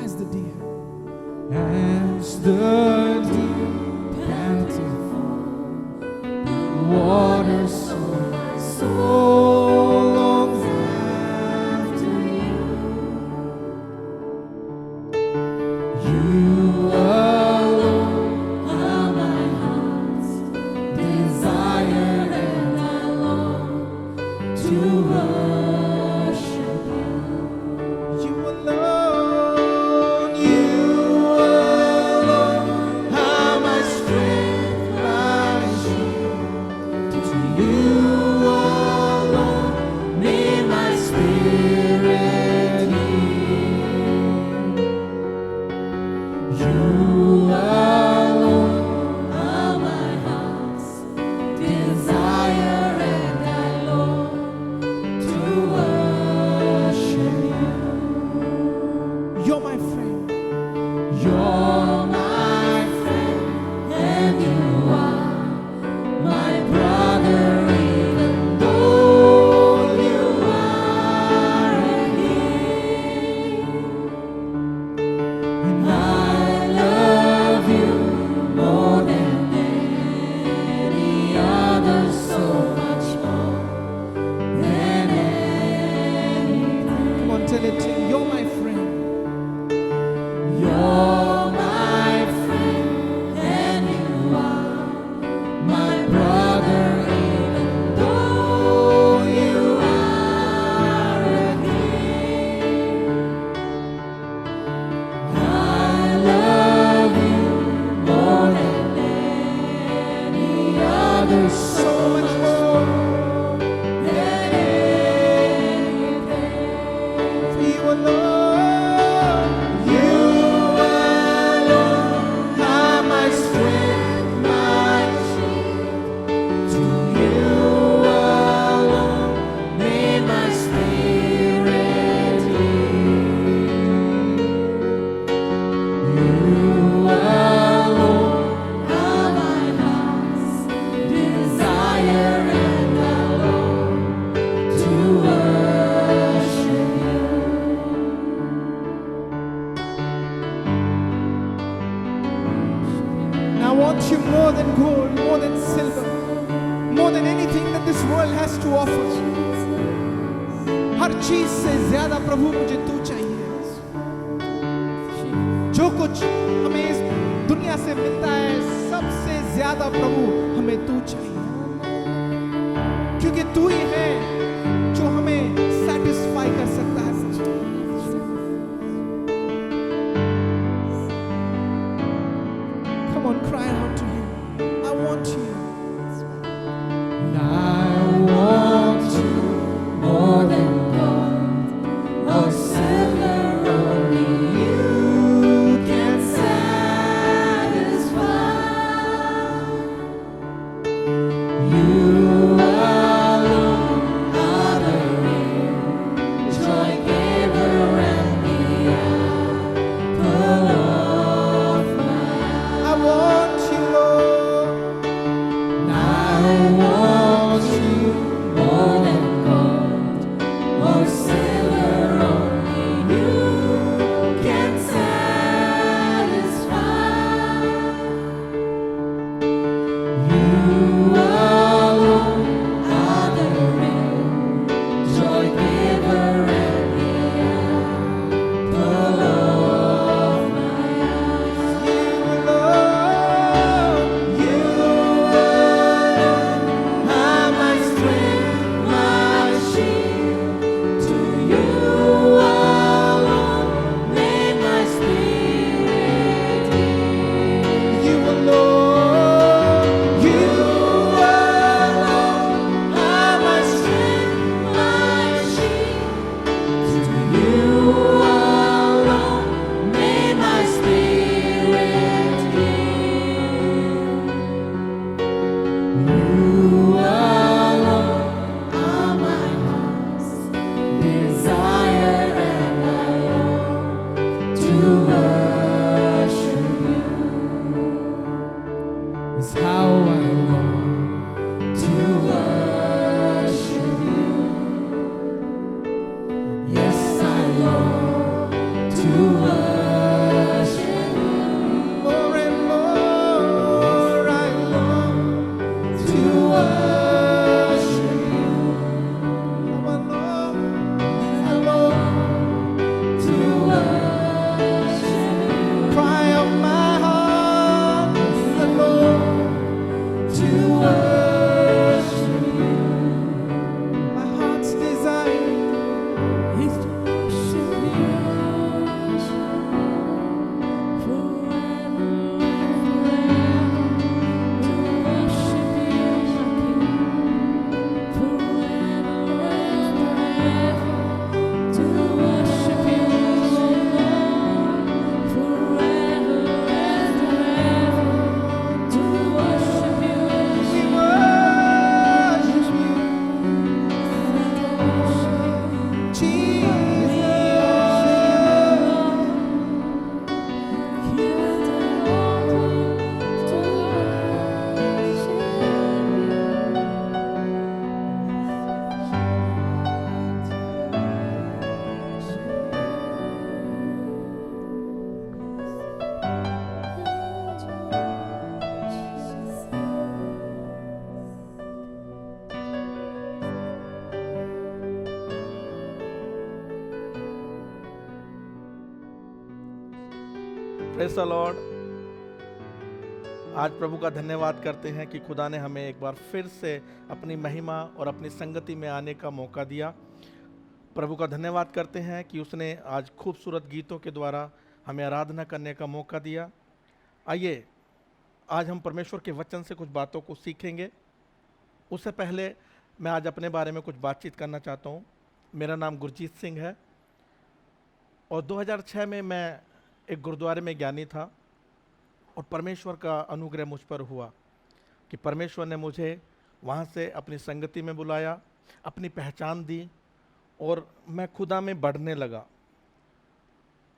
As the deer panted for the water, so my soul longs after you. You alone are my heart's desire, and I long to worship you. You alone are my strength, my shield. To you alone may my spirit yield. You alone are my heart's desire, and I long to worship you. You're my friend. You're my friend, and you are my brother, even though you are a king. And I love you more than any other, so much more than anything. Come on, tell it to me. You're my friend. You're my friend, and you are my brother, even though you are a king. I love you more than any other, so much more than anything. You alone are my strength, my shield. To you alone may my spirit yield. You alone are my heart's desire, and I long to worship you. And I want you more than gold, more than silver, more than anything that this world has to offer. हर चीज से ज्यादा प्रभु मुझे तू चाहिए। जो कुछ हमें इस दुनिया से मिलता है, सबसे ज्यादा प्रभु हमें तू चाहिए, क्योंकि तू ही है जो हमें सेटिस्फाई कर सकता है। Come on, cry out to him. I want you. And I want you more than gold or silver, only you can satisfy. You alone are the real joy giver, and the apple of my eye. I want you, Lord. Praise the Lord. आज प्रभु का धन्यवाद करते हैं कि खुदा ने हमें एक बार फिर से अपनी महिमा और अपनी संगति में आने का मौका दिया। प्रभु का धन्यवाद करते हैं कि उसने आज खूबसूरत गीतों के द्वारा हमें आराधना करने का मौका दिया। आइए आज हम परमेश्वर के वचन से कुछ बातों को सीखेंगे। उससे पहले मैं आज अपने बारे में कुछ बातचीत करना चाहता हूँ। मेरा नाम गुरजीत सिंह है और 2006 में मैं एक गुरुद्वारे में ज्ञानी था और परमेश्वर का अनुग्रह मुझ पर हुआ कि परमेश्वर ने मुझे वहाँ से अपनी संगति में बुलाया, अपनी पहचान दी और मैं खुदा में बढ़ने लगा।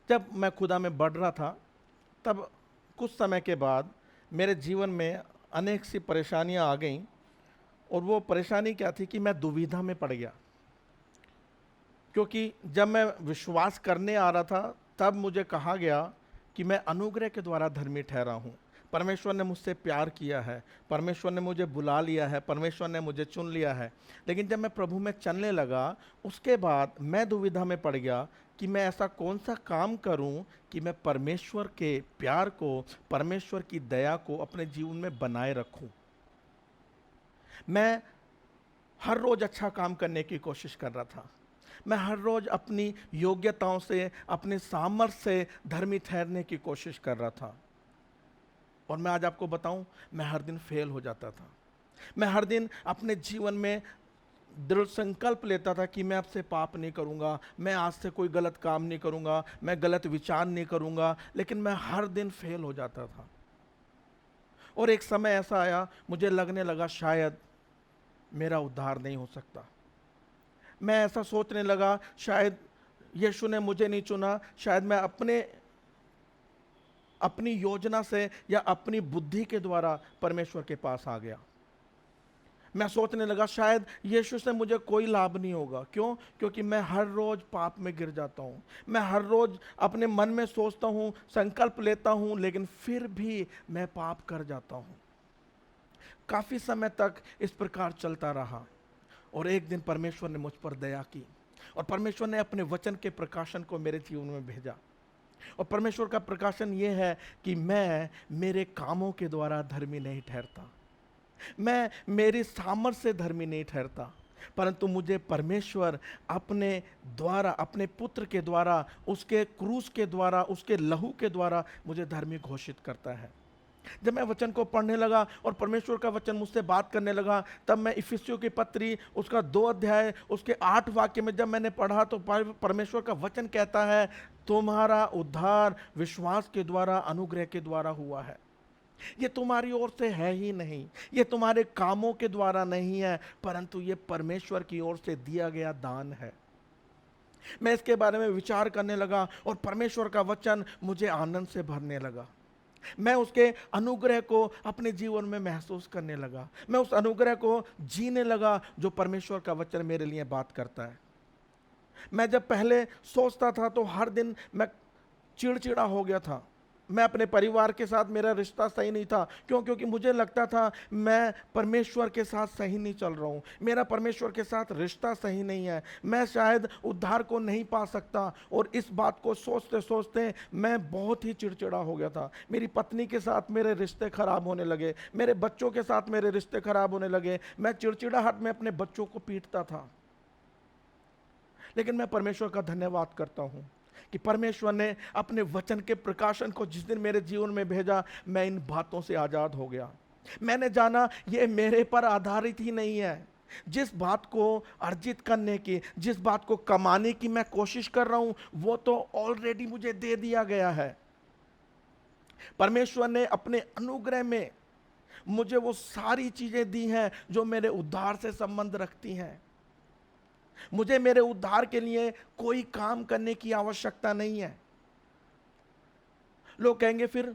जब मैं खुदा में बढ़ रहा था तब कुछ समय के बाद मेरे जीवन में अनेक सी परेशानियाँ आ गईं और वो परेशानी क्या थी कि मैं दुविधा में पड़ गया, क्योंकि जब मैं विश्वास करने आ रहा था तब मुझे कहा गया कि मैं अनुग्रह के द्वारा धर्मी ठहरा हूँ। परमेश्वर ने मुझसे प्यार किया है, परमेश्वर ने मुझे बुला लिया है, परमेश्वर ने मुझे चुन लिया है। लेकिन जब मैं प्रभु में चलने लगा उसके बाद मैं दुविधा में पड़ गया कि मैं ऐसा कौन सा काम करूं कि मैं परमेश्वर के प्यार को, परमेश्वर की दया को अपने जीवन में बनाए रखूं। मैं हर रोज़ अच्छा काम करने की कोशिश कर रहा था। मैं हर रोज़ अपनी योग्यताओं से, अपने सामर्थ्य से धर्मी ठहरने की कोशिश कर रहा था। और मैं आज आपको बताऊं, मैं हर दिन फेल हो जाता था। मैं हर दिन अपने जीवन में दृढ़ संकल्प लेता था कि मैं अब से पाप नहीं करूंगा, मैं आज से कोई गलत काम नहीं करूंगा, मैं गलत विचार नहीं करूंगा, लेकिन मैं हर दिन फेल हो जाता था। और एक समय ऐसा आया, मुझे लगने लगा शायद मेरा उद्धार नहीं हो सकता। मैं ऐसा सोचने लगा शायद यीशु ने मुझे नहीं चुना, शायद मैं अपनी योजना से या अपनी बुद्धि के द्वारा परमेश्वर के पास आ गया। मैं सोचने लगा शायद यीशु से मुझे कोई लाभ नहीं होगा। क्यों? क्योंकि मैं हर रोज पाप में गिर जाता हूँ। मैं हर रोज अपने मन में सोचता हूँ, संकल्प लेता हूँ, लेकिन फिर भी मैं पाप कर जाता हूँ। काफी समय तक इस प्रकार चलता रहा और एक दिन परमेश्वर ने मुझ पर दया की और परमेश्वर ने अपने वचन के प्रकाशन को मेरे जीवन में भेजा। और परमेश्वर का प्रकाशन ये है कि मैं मेरे कामों के द्वारा धर्मी नहीं ठहरता, मैं मेरी सामर्थ्य से धर्मी नहीं ठहरता, परंतु मुझे परमेश्वर अपने द्वारा, अपने पुत्र के द्वारा, उसके क्रूस के द्वारा, उसके लहू के द्वारा मुझे धर्मी घोषित करता है। जब मैं वचन को पढ़ने लगा और परमेश्वर का वचन मुझसे बात करने लगा, तब मैं इफिसियों की पत्री उसका 2 अध्याय उसके 8 वाक्य में जब मैंने पढ़ा तो परमेश्वर का वचन कहता है, तुम्हारा उद्धार विश्वास के द्वारा, अनुग्रह के द्वारा हुआ है। ये तुम्हारी ओर से है ही नहीं, ये तुम्हारे कामों के द्वारा नहीं है, परंतु ये परमेश्वर की ओर से दिया गया दान है। मैं इसके बारे में विचार करने लगा और परमेश्वर का वचन मुझे आनंद से भरने लगा। मैं उसके अनुग्रह को अपने जीवन में महसूस करने लगा। मैं उस अनुग्रह को जीने लगा जो परमेश्वर का वचन मेरे लिए बात करता है। मैं जब पहले सोचता था तो हर दिन मैं चिड़चिड़ा हो गया था। मैं अपने परिवार के साथ, मेरा रिश्ता सही नहीं था। क्यों? क्योंकि मुझे लगता था मैं परमेश्वर के साथ सही नहीं चल रहा हूँ, मेरा परमेश्वर के साथ रिश्ता सही नहीं है, मैं शायद उद्धार को नहीं पा सकता। और इस बात को सोचते सोचते मैं बहुत ही चिड़चिड़ा हो गया था। मेरी पत्नी के साथ मेरे रिश्ते खराब होने लगे, मेरे बच्चों के साथ मेरे रिश्ते खराब होने लगे। मैं चिड़चिड़ाहट में अपने बच्चों को पीटता था। लेकिन मैं परमेश्वर का धन्यवाद करता हूँ कि परमेश्वर ने अपने वचन के प्रकाशन को जिस दिन मेरे जीवन में भेजा, मैं इन बातों से आज़ाद हो गया। मैंने जाना ये मेरे पर आधारित ही नहीं है। जिस बात को अर्जित करने की, जिस बात को कमाने की मैं कोशिश कर रहा हूँ, वो तो ऑलरेडी मुझे दे दिया गया है। परमेश्वर ने अपने अनुग्रह में मुझे वो सारी चीज़ें दी हैं जो मेरे उद्धार से संबंध रखती हैं। मुझे मेरे उद्धार के लिए कोई काम करने की आवश्यकता नहीं है। लोग कहेंगे फिर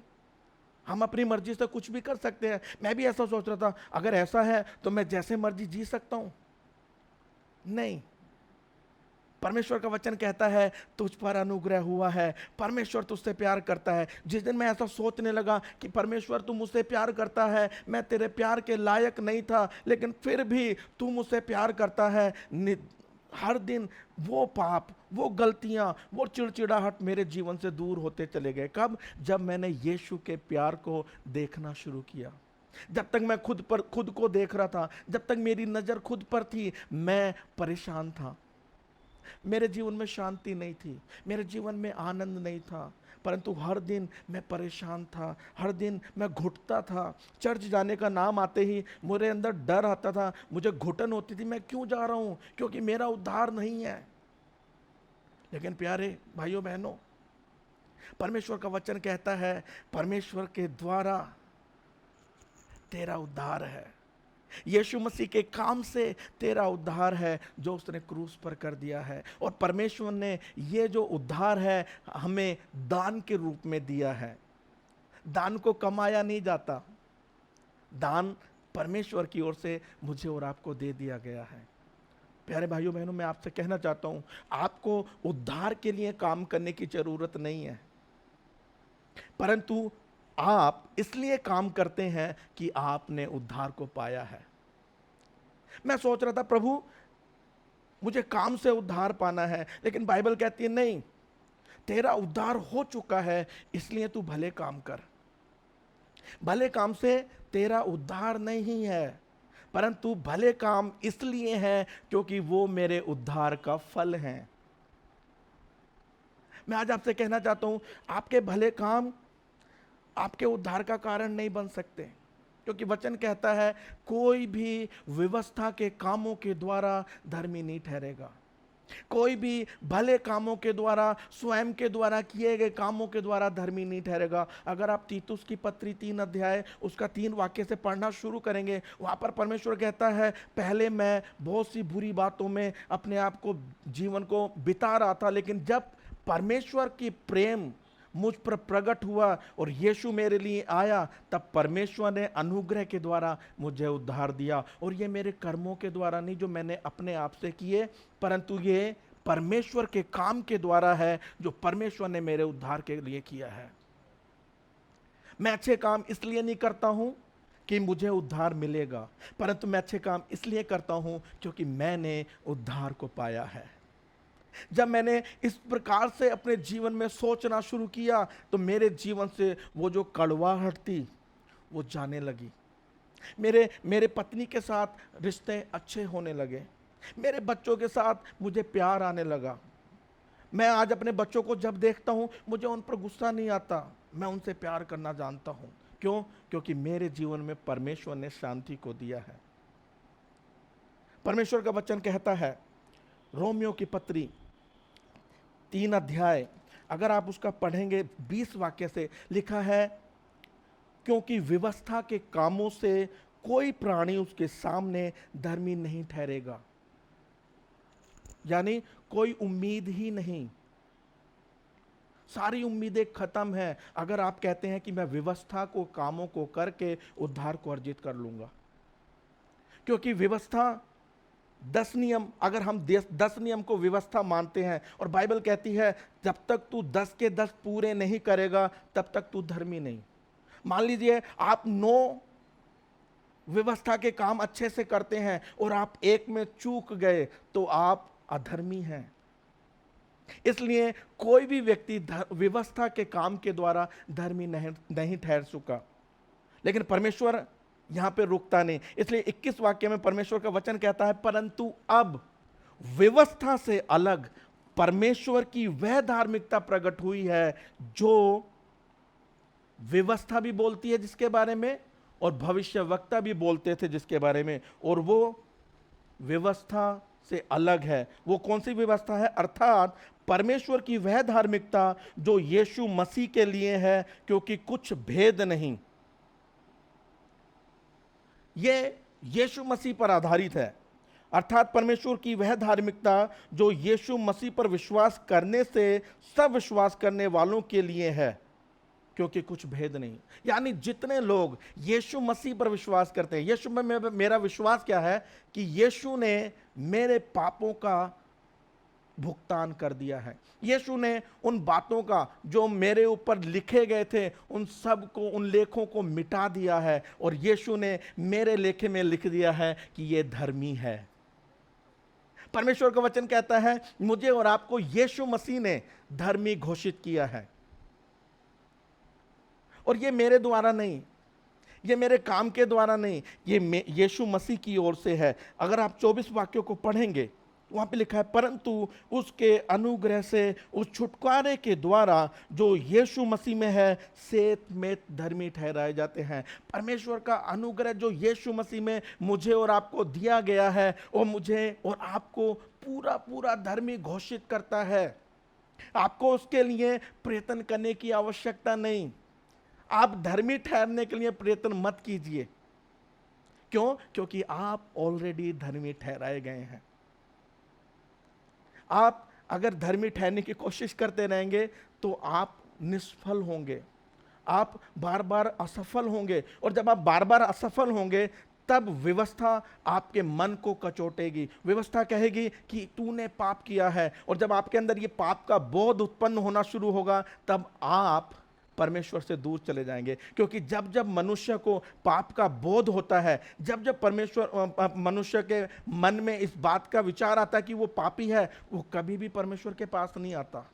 हम अपनी मर्जी से कुछ भी कर सकते हैं। मैं भी ऐसा सोच रहा था, अगर ऐसा है तो मैं जैसे मर्जी जी सकता हूं। नहीं, परमेश्वर का वचन कहता है तुझ पर अनुग्रह हुआ है, परमेश्वर तुझसे प्यार करता है। जिस दिन मैं ऐसा सोचने लगा कि परमेश्वर तू मुझसे प्यार करता है, मैं तेरे प्यार के लायक नहीं था, लेकिन फिर भी तू मुझसे प्यार करता है, हर दिन वो पाप, वो गलतियां, वो चिड़चिड़ाहट मेरे जीवन से दूर होते चले गए। कब? जब मैंने यीशु के प्यार को देखना शुरू किया। जब तक मैं खुद को देख रहा था, जब तक मेरी नजर खुद पर थी, मैं परेशान था। मेरे जीवन में शांति नहीं थी, मेरे जीवन में आनंद नहीं था, परंतु हर दिन मैं परेशान था, हर दिन मैं घुटता था। चर्च जाने का नाम आते ही मेरे अंदर डर आता था, मुझे घुटन होती थी, मैं क्यों जा रहा हूं? क्योंकि मेरा उद्धार नहीं है। लेकिन प्यारे भाइयों बहनों, परमेश्वर का वचन कहता है, परमेश्वर के द्वारा तेरा उद्धार है। यीशु मसीह के काम से तेरा उद्धार है, जो उसने क्रूस पर कर दिया है। और परमेश्वर ने ये जो उद्धार है हमें दान के रूप में दिया है। दान को कमाया नहीं जाता, दान परमेश्वर की ओर से मुझे और आपको दे दिया गया है। प्यारे भाइयों बहनों, मैं आपसे कहना चाहता हूं, आपको उद्धार के लिए काम करने की जरूरत नहीं है, परंतु आप इसलिए काम करते हैं कि आपने उद्धार को पाया है। मैं सोच रहा था, प्रभु मुझे काम से उद्धार पाना है, लेकिन बाइबल कहती है नहीं, तेरा उद्धार हो चुका है, इसलिए तू भले काम कर। भले काम से तेरा उद्धार नहीं है, परंतु भले काम इसलिए है क्योंकि वो मेरे उद्धार का फल है। मैं आज आपसे कहना चाहता हूं, आपके भले काम आपके उद्धार का कारण नहीं बन सकते, क्योंकि वचन कहता है कोई भी व्यवस्था के कामों के द्वारा धर्मी नहीं ठहरेगा। कोई भी भले कामों के द्वारा, स्वयं के द्वारा किए गए कामों के द्वारा धर्मी नहीं ठहरेगा। अगर आप तीतुस की पत्री 3 अध्याय उसका 3 वाक्य से पढ़ना शुरू करेंगे, वहाँ पर परमेश्वर कहता है, पहले मैं बहुत सी बुरी बातों में अपने आप को, जीवन को बिता रहा था, लेकिन जब परमेश्वर की प्रेम मुझ पर प्रकट हुआ और यीशु मेरे लिए आया, तब परमेश्वर ने अनुग्रह के द्वारा मुझे उद्धार दिया। और ये मेरे कर्मों के द्वारा नहीं जो मैंने अपने आप से किए, परंतु ये परमेश्वर के काम के द्वारा है जो परमेश्वर ने मेरे उद्धार के लिए किया है। मैं अच्छे काम इसलिए नहीं करता हूं कि मुझे उद्धार मिलेगा, परंतु मैं अच्छे काम इसलिए करता हूं क्योंकि मैंने उद्धार को पाया है। जब मैंने इस प्रकार से अपने जीवन में सोचना शुरू किया, तो मेरे जीवन से वो जो कड़वाहट थी वो जाने लगी। मेरे पत्नी के साथ रिश्ते अच्छे होने लगे, मेरे बच्चों के साथ मुझे प्यार आने लगा। मैं आज अपने बच्चों को जब देखता हूं, मुझे उन पर गुस्सा नहीं आता, मैं उनसे प्यार करना जानता हूं। क्यों? क्योंकि मेरे जीवन में परमेश्वर ने शांति को दिया है। परमेश्वर का वचन कहता है, रोमियो की पत्री 3 अध्याय, अगर आप उसका पढ़ेंगे 20 वाक्य से लिखा है, क्योंकि व्यवस्था के कामों से कोई प्राणी उसके सामने धर्मी नहीं ठहरेगा। यानी कोई उम्मीद ही नहीं, सारी उम्मीदें खत्म है अगर आप कहते हैं कि मैं व्यवस्था को, कामों को करके उद्धार को अर्जित कर लूंगा। क्योंकि व्यवस्था 10 नियम, अगर हम 10 नियम को व्यवस्था मानते हैं, और बाइबल कहती है जब तक तू 10 के 10 पूरे नहीं करेगा तब तक तू धर्मी नहीं। मान लीजिए आप 9 व्यवस्था के काम अच्छे से करते हैं और आप एक में चूक गए तो आप अधर्मी हैं। इसलिए कोई भी व्यक्ति व्यवस्था के काम के द्वारा धर्मी नहीं ठहर चुका। लेकिन परमेश्वर यहां पे रुकता नहीं, इसलिए 21 वाक्य में परमेश्वर का वचन कहता है, परंतु अब व्यवस्था से अलग परमेश्वर की वह धार्मिकता प्रकट हुई है जो व्यवस्था भी बोलती है जिसके बारे में, और भविष्यवक्ता भी बोलते थे जिसके बारे में, और वो व्यवस्था से अलग है। वो कौन सी व्यवस्था है? अर्थात परमेश्वर की वह धार्मिकता जो यीशु मसीह के लिए है, क्योंकि कुछ भेद नहीं। ये यीशु मसीह पर आधारित है। अर्थात परमेश्वर की वह धार्मिकता जो यीशु मसीह पर विश्वास करने से सब विश्वास करने वालों के लिए है, क्योंकि कुछ भेद नहीं। यानी जितने लोग यीशु मसीह पर विश्वास करते हैं, यीशु में मेरा विश्वास क्या है कि यीशु ने मेरे पापों का भुगतान कर दिया है। यीशु ने उन बातों का जो मेरे ऊपर लिखे गए थे उन सब को, उन लेखों को मिटा दिया है, और यीशु ने मेरे लेखे में लिख दिया है कि ये धर्मी है। परमेश्वर का वचन कहता है मुझे और आपको यीशु मसीह ने धर्मी घोषित किया है। और ये मेरे द्वारा नहीं, ये मेरे काम के द्वारा नहीं, ये यीशु मसीह की ओर से है। अगर आप 24 वाक्यों को पढ़ेंगे, वहां पे लिखा है परंतु उसके अनुग्रह से उस छुटकारे के द्वारा जो यीशु मसीह में है सेत में धर्मी ठहराए जाते हैं। परमेश्वर का अनुग्रह जो यीशु मसीह में मुझे और आपको दिया गया है वो मुझे और आपको पूरा पूरा धर्मी घोषित करता है। आपको उसके लिए प्रयत्न करने की आवश्यकता नहीं। आप धर्मी ठहरने के लिए प्रयत्न मत कीजिए। क्यों? क्योंकि आप ऑलरेडी धर्मी ठहराए गए हैं। आप अगर धर्मी ठहरने की कोशिश करते रहेंगे तो आप निष्फल होंगे, आप बार बार असफल होंगे। और जब आप बार बार असफल होंगे तब व्यवस्था आपके मन को कचोटेगी। व्यवस्था कहेगी कि तूने पाप किया है। और जब आपके अंदर ये पाप का बोध उत्पन्न होना शुरू होगा तब आप परमेश्वर से दूर चले जाएंगे। क्योंकि जब जब मनुष्य को पाप का बोध होता है, जब जब परमेश्वर मनुष्य के मन में इस बात का विचार आता है कि वो पापी है, वो कभी भी परमेश्वर के पास नहीं आता।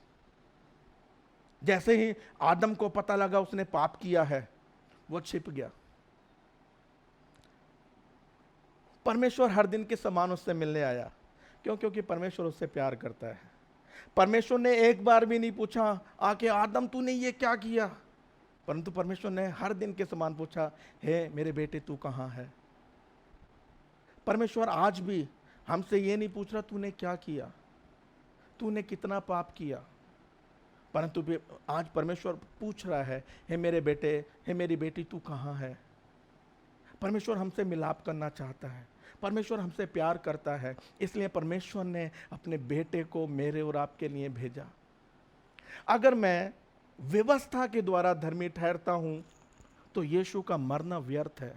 जैसे ही आदम को पता लगा उसने पाप किया है, वो छिप गया। परमेश्वर हर दिन के समान उससे मिलने आया। क्यों? क्योंकि परमेश्वर उससे प्यार करता है। परमेश्वर ने एक बार भी नहीं पूछा आके आदम तूने ये क्या किया, परंतु परमेश्वर ने हर दिन के समान पूछा हे मेरे बेटे तू कहाँ है। परमेश्वर आज भी हमसे ये नहीं पूछ रहा तूने क्या किया, तूने कितना पाप किया, परंतु आज परमेश्वर पूछ रहा है हे मेरे बेटे, हे मेरी बेटी तू कहाँ है। परमेश्वर हमसे मिलाप करना चाहता है। परमेश्वर हमसे प्यार करता है। इसलिए परमेश्वर ने अपने बेटे को मेरे और आपके लिए भेजा। अगर मैं व्यवस्था के द्वारा धर्मी ठहरता हूं तो यीशु का मरना व्यर्थ है।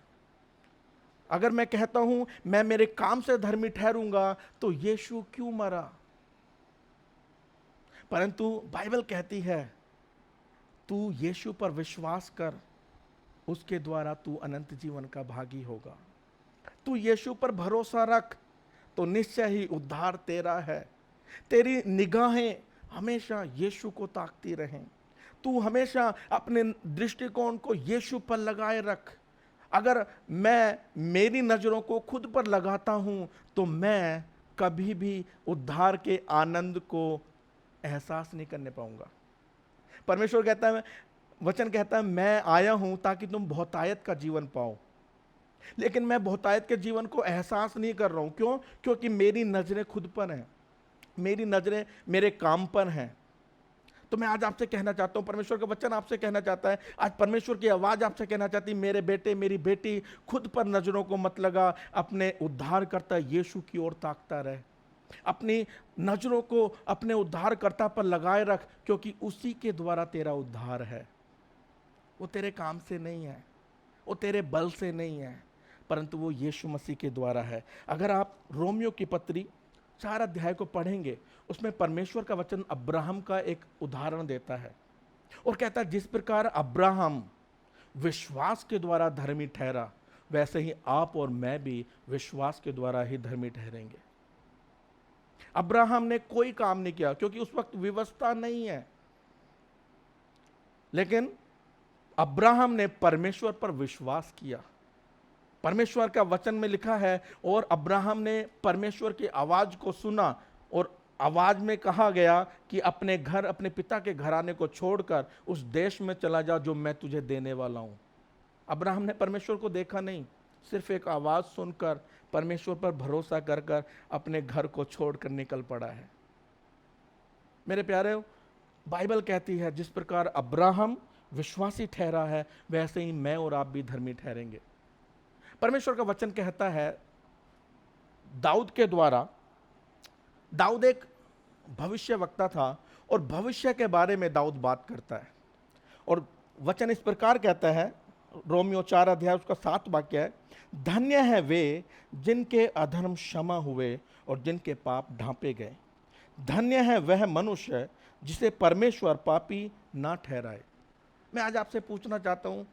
अगर मैं कहता हूं मैं मेरे काम से धर्मी ठहरूंगा तो यीशु क्यों मरा। परंतु बाइबल कहती है तू यीशु पर विश्वास कर, उसके द्वारा तू अनंत जीवन का भागी होगा। तू यीशु पर भरोसा रख तो निश्चय ही उद्धार तेरा है। तेरी निगाहें हमेशा यीशु को ताकती रहें। तू हमेशा अपने दृष्टिकोण को यीशु पर लगाए रख। अगर मैं मेरी नजरों को खुद पर लगाता हूं तो मैं कभी भी उद्धार के आनंद को एहसास नहीं करने पाऊंगा। परमेश्वर कहता है, वचन कहता है मैं आया हूं ताकि तुम बहुतायत का जीवन पाओ, लेकिन मैं बहुतायत के जीवन को एहसास नहीं कर रहा हूं। क्यों? क्योंकि मेरी नजरें खुद पर हैं, मेरी नजरें मेरे काम पर हैं। तो मैं आज आपसे कहना चाहता हूं, परमेश्वर का वचन आपसे कहना चाहता है, आज परमेश्वर की आवाज आपसे कहना चाहती है मेरे बेटे मेरी बेटी खुद पर नजरों को मत लगा, अपने उद्धारकर्ता यीशु की ओर ताकता रहे। अपनी नजरों को अपने उद्धारकर्ता पर लगाए रख, क्योंकि उसी के द्वारा तेरा उद्धार है। वो तेरे काम से नहीं है, वो तेरे बल से नहीं है, परंतु वो यीशु मसीह के द्वारा है। अगर आप रोमियो की पत्री 4 अध्याय को पढ़ेंगे, उसमें परमेश्वर का वचन अब्राहम का एक उदाहरण देता है और कहता है जिस प्रकार अब्राहम विश्वास के द्वारा धर्मी ठहरा, वैसे ही आप और मैं भी विश्वास के द्वारा ही धर्मी ठहरेंगे। अब्राहम ने कोई काम नहीं किया क्योंकि उस वक्त व्यवस्था नहीं है, लेकिन अब्राहम ने परमेश्वर पर विश्वास किया। परमेश्वर का वचन में लिखा है और अब्राहम ने परमेश्वर की आवाज को सुना और आवाज में कहा गया कि अपने घर, अपने पिता के घराने को छोड़कर उस देश में चला जा जो मैं तुझे देने वाला हूं। अब्राहम ने परमेश्वर को देखा नहीं, सिर्फ एक आवाज सुनकर परमेश्वर पर भरोसा कर कर अपने घर को छोड़कर निकल पड़ा है। मेरे प्यारे, बाइबल कहती है जिस प्रकार अब्राहम विश्वासी ठहरा है, वैसे ही मैं और आप भी धर्मी ठहरेंगे। परमेश्वर का वचन कहता है दाऊद के द्वारा, दाऊद एक भविष्यवक्ता था और भविष्य के बारे में दाऊद बात करता है और वचन इस प्रकार कहता है, रोमियो 4 अध्याय उसका 7 वाक्य है, धन्य है वे जिनके अधर्म क्षमा हुए और जिनके पाप ढांपे गए। धन्य है वह मनुष्य जिसे परमेश्वर पापी ना ठहराए। मैं आज आपसे पूछना चाहता हूं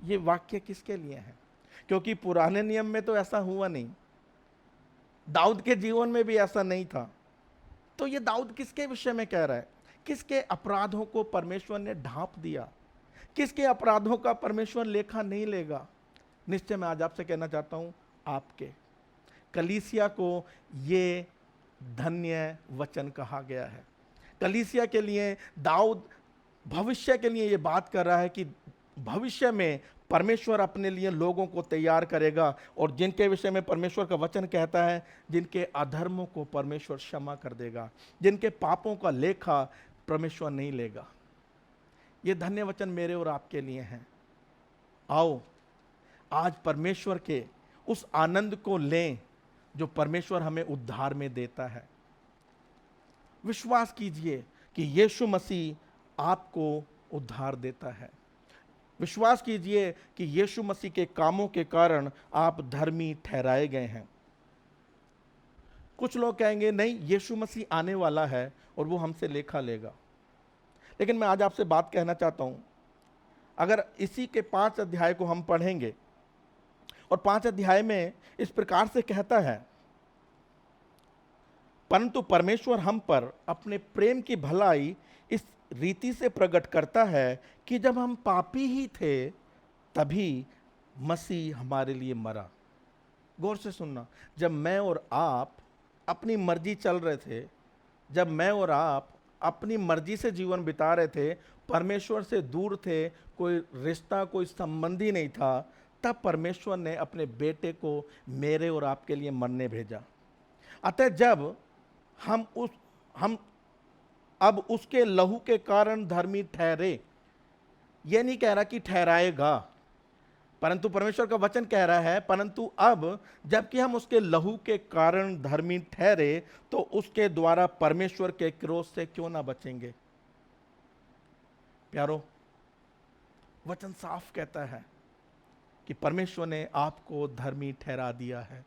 ये वाक्य किसके लिए है, क्योंकि पुराने नियम में तो ऐसा हुआ नहीं। दाऊद के जीवन में भी ऐसा नहीं था। तो ये दाऊद किसके विषय में कह रहा है? किसके अपराधों को परमेश्वर ने ढांप दिया? किसके अपराधों का परमेश्वर लेखा नहीं लेगा? निश्चय मैं आज आपसे कहना चाहता हूं, आपके। कलीसिया को ये धन्य वचन कहा गया है। कलीसिया के लिए दाऊद भविष्य के लिए ये बात कर रहा है कि भविष्य में परमेश्वर अपने लिए लोगों को तैयार करेगा, और जिनके विषय में परमेश्वर का वचन कहता है, जिनके अधर्मों को परमेश्वर क्षमा कर देगा, जिनके पापों का लेखा परमेश्वर नहीं लेगा। ये धन्य वचन मेरे और आपके लिए हैं। आओ आज परमेश्वर के उस आनंद को लें जो परमेश्वर हमें उद्धार में देता है। विश्वास कीजिए कि यीशु मसीह आपको उद्धार देता है। विश्वास कीजिए कि यीशु मसीह के कामों के कारण आप धर्मी ठहराए गए हैं। कुछ लोग कहेंगे नहीं, यीशु मसीह आने वाला है और वो हमसे लेखा लेगा। लेकिन मैं आज आपसे बात कहना चाहता हूं, अगर इसी के 5 अध्याय को हम पढ़ेंगे, और 5 अध्याय में इस प्रकार से कहता है, परंतु परमेश्वर हम पर अपने प्रेम की भलाई इस रीति से प्रकट करता है कि जब हम पापी ही थे तभी मसीह हमारे लिए मरा। गौर से सुनना, जब मैं और आप अपनी मर्जी चल रहे थे, जब मैं और आप अपनी मर्जी से जीवन बिता रहे थे, परमेश्वर से दूर थे, कोई रिश्ता कोई संबंधी नहीं था, तब परमेश्वर ने अपने बेटे को मेरे और आपके लिए मरने भेजा। अतः जब हम अब उसके लहू के कारण धर्मी ठहरे, यह नहीं कह रहा कि ठहराएगा, परंतु परमेश्वर का वचन कह रहा है, परंतु अब जबकि हम उसके लहू के कारण धर्मी ठहरे, तो उसके द्वारा परमेश्वर के क्रोध से क्यों ना बचेंगे। प्यारो, वचन साफ कहता है कि परमेश्वर ने आपको धर्मी ठहरा दिया है।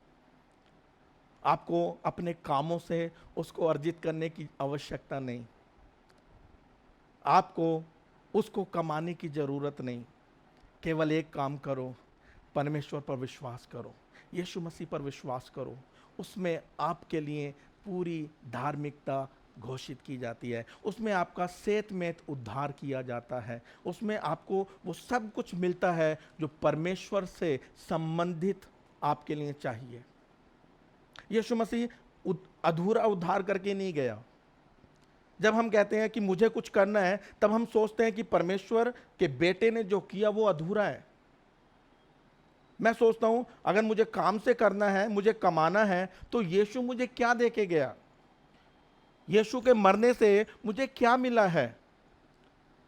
आपको अपने कामों से उसको अर्जित करने की आवश्यकता नहीं, आपको उसको कमाने की जरूरत नहीं। केवल एक काम करो, परमेश्वर पर विश्वास करो, यीशु मसीह पर विश्वास करो। उसमें आपके लिए पूरी धार्मिकता घोषित की जाती है, उसमें आपका सेतमेत उद्धार किया जाता है, उसमें आपको वो सब कुछ मिलता है जो परमेश्वर से संबंधित आपके लिए चाहिए। यीशु मसीह अधूरा उद्धार करके नहीं गया। जब हम कहते हैं कि मुझे कुछ करना है, तब हम सोचते हैं कि परमेश्वर के बेटे ने जो किया वो अधूरा है। मैं सोचता हूं अगर मुझे काम से करना है, मुझे कमाना है, तो यीशु मुझे क्या दे के गया, यीशु के मरने से मुझे क्या मिला है।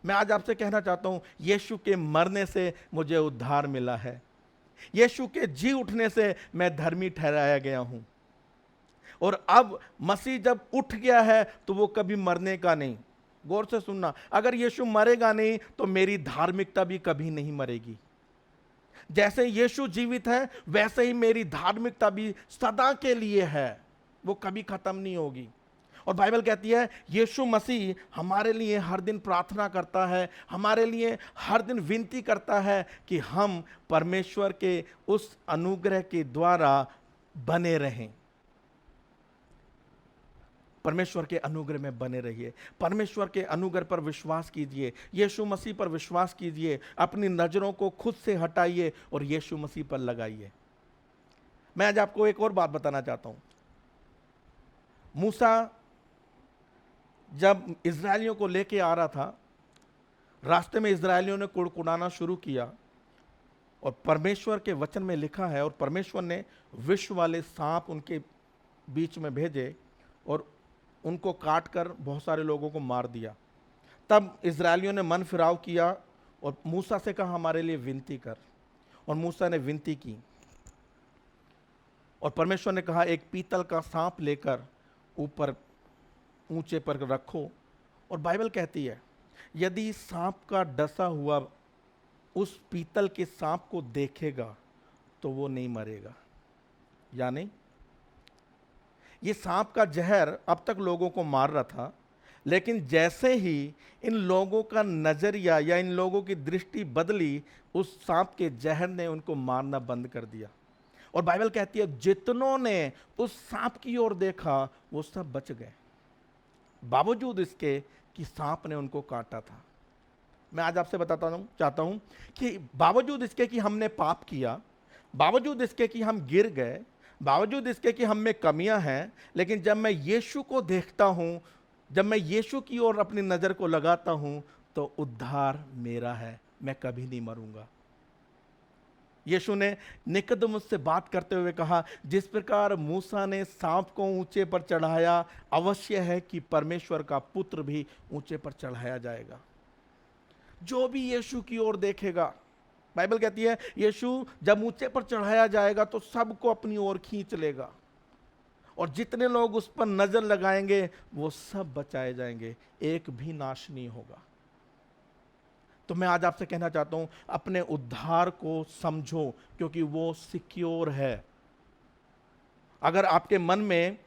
मैं आज आपसे कहना चाहता हूं, यीशु के मरने से मुझे उद्धार मिला है, यीशु के जी उठने से मैं धर्मी ठहराया गया हूं। और अब मसीह जब उठ गया है तो वो कभी मरने का नहीं। गौर से सुनना, अगर यीशु मरेगा नहीं तो मेरी धार्मिकता भी कभी नहीं मरेगी। जैसे यीशु जीवित है वैसे ही मेरी धार्मिकता भी सदा के लिए है, वो कभी खत्म नहीं होगी। और बाइबल कहती है यीशु मसीह हमारे लिए हर दिन प्रार्थना करता है, हमारे लिए हर दिन विनती करता है कि हम परमेश्वर के उस अनुग्रह के द्वारा बने रहें। परमेश्वर के अनुग्रह में बने रहिए, परमेश्वर के अनुग्रह पर विश्वास कीजिए, यीशु मसीह पर विश्वास कीजिए, अपनी नजरों को खुद से हटाइए और यीशु मसीह पर लगाइए। मैं आज आपको एक और बात बताना चाहता हूं। मूसा जब इजरायलियों को लेके आ रहा था, रास्ते में इजरायलियों ने कुड़कुड़ाना शुरू किया, और परमेश्वर के वचन में लिखा है, और परमेश्वर ने विष वाले सांप उनके बीच में भेजे और उनको काट कर बहुत सारे लोगों को मार दिया। तब इजरायलियों ने मन फिराव किया और मूसा से कहा हमारे लिए विनती कर, और मूसा ने विनती की, और परमेश्वर ने कहा एक पीतल का सांप लेकर ऊपर ऊंचे पर रखो। और बाइबल कहती है यदि सांप का डसा हुआ उस पीतल के सांप को देखेगा तो वो नहीं मरेगा। यानी ये सांप का जहर अब तक लोगों को मार रहा था, लेकिन जैसे ही इन लोगों का नजरिया या इन लोगों की दृष्टि बदली, उस सांप के जहर ने उनको मारना बंद कर दिया। और बाइबल कहती है जितनों ने उस सांप की ओर देखा वो सब बच गए, बावजूद इसके कि सांप ने उनको काटा था। मैं आज आपसे चाहता हूं कि बावजूद इसके कि हमने पाप किया, बावजूद इसके कि हम गिर गए, बावजूद इसके कि हम में कमियां हैं, लेकिन जब मैं यीशु को देखता हूं, जब मैं यीशु की ओर अपनी नज़र को लगाता हूं, तो उद्धार मेरा है, मैं कभी नहीं मरूंगा। यीशु ने निकोदेमुस से बात करते हुए कहा, जिस प्रकार मूसा ने सांप को ऊंचे पर चढ़ाया, अवश्य है कि परमेश्वर का पुत्र भी ऊंचे पर चढ़ाया जाएगा। जो भी यीशु की ओर देखेगा, बाइबल कहती है यीशु जब ऊंचे पर चढ़ाया जाएगा तो सबको अपनी ओर खींच लेगा, और जितने लोग उस पर नजर लगाएंगे वो सब बचाए जाएंगे, एक भी नाश नहीं होगा। तो मैं आज आपसे कहना चाहता हूं, अपने उद्धार को समझो, क्योंकि वो सिक्योर है। अगर आपके मन में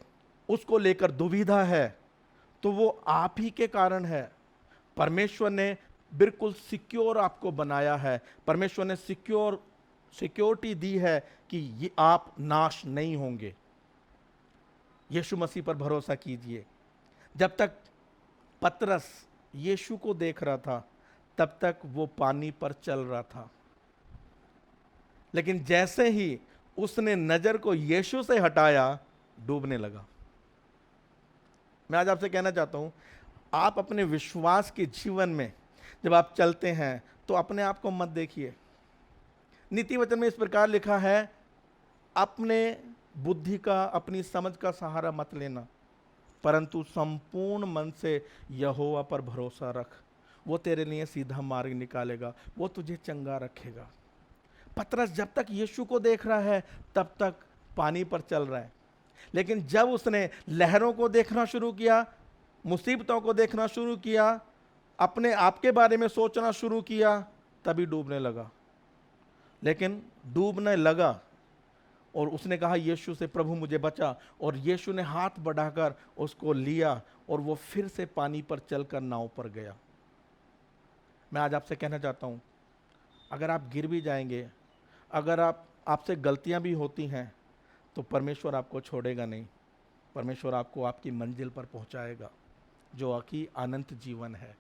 उसको लेकर दुविधा है तो वो आप ही के कारण है। परमेश्वर ने बिल्कुल सिक्योर आपको बनाया है, परमेश्वर ने सिक्योरिटी दी है कि ये आप नाश नहीं होंगे। यीशु मसीह पर भरोसा कीजिए। जब तक पतरस यीशु को देख रहा था तब तक वो पानी पर चल रहा था, लेकिन जैसे ही उसने नजर को यीशु से हटाया डूबने लगा। मैं आज आपसे कहना चाहता हूं, आप अपने विश्वास के जीवन में जब आप चलते हैं तो अपने आप को मत देखिए। नीति वचन में इस प्रकार लिखा है, अपने बुद्धि का, अपनी समझ का सहारा मत लेना, परंतु संपूर्ण मन से यहोवा पर भरोसा रख, वो तेरे लिए सीधा मार्ग निकालेगा, वो तुझे चंगा रखेगा। पतरस जब तक यीशु को देख रहा है तब तक पानी पर चल रहा है, लेकिन जब उसने लहरों को देखना शुरू किया, मुसीबतों को देखना शुरू किया, अपने आप के बारे में सोचना शुरू किया, तभी डूबने लगा। लेकिन डूबने लगा और उसने कहा यीशु से, प्रभु मुझे बचा, और यीशु ने हाथ बढ़ाकर उसको लिया और वो फिर से पानी पर चलकर नाव पर गया। मैं आज आपसे कहना चाहता हूं, अगर आप गिर भी जाएंगे, अगर आपसे गलतियां भी होती हैं, तो परमेश्वर आपको छोड़ेगा नहीं। परमेश्वर आपको आपकी मंजिल पर पहुंचाएगा, जो कि अनंत जीवन है।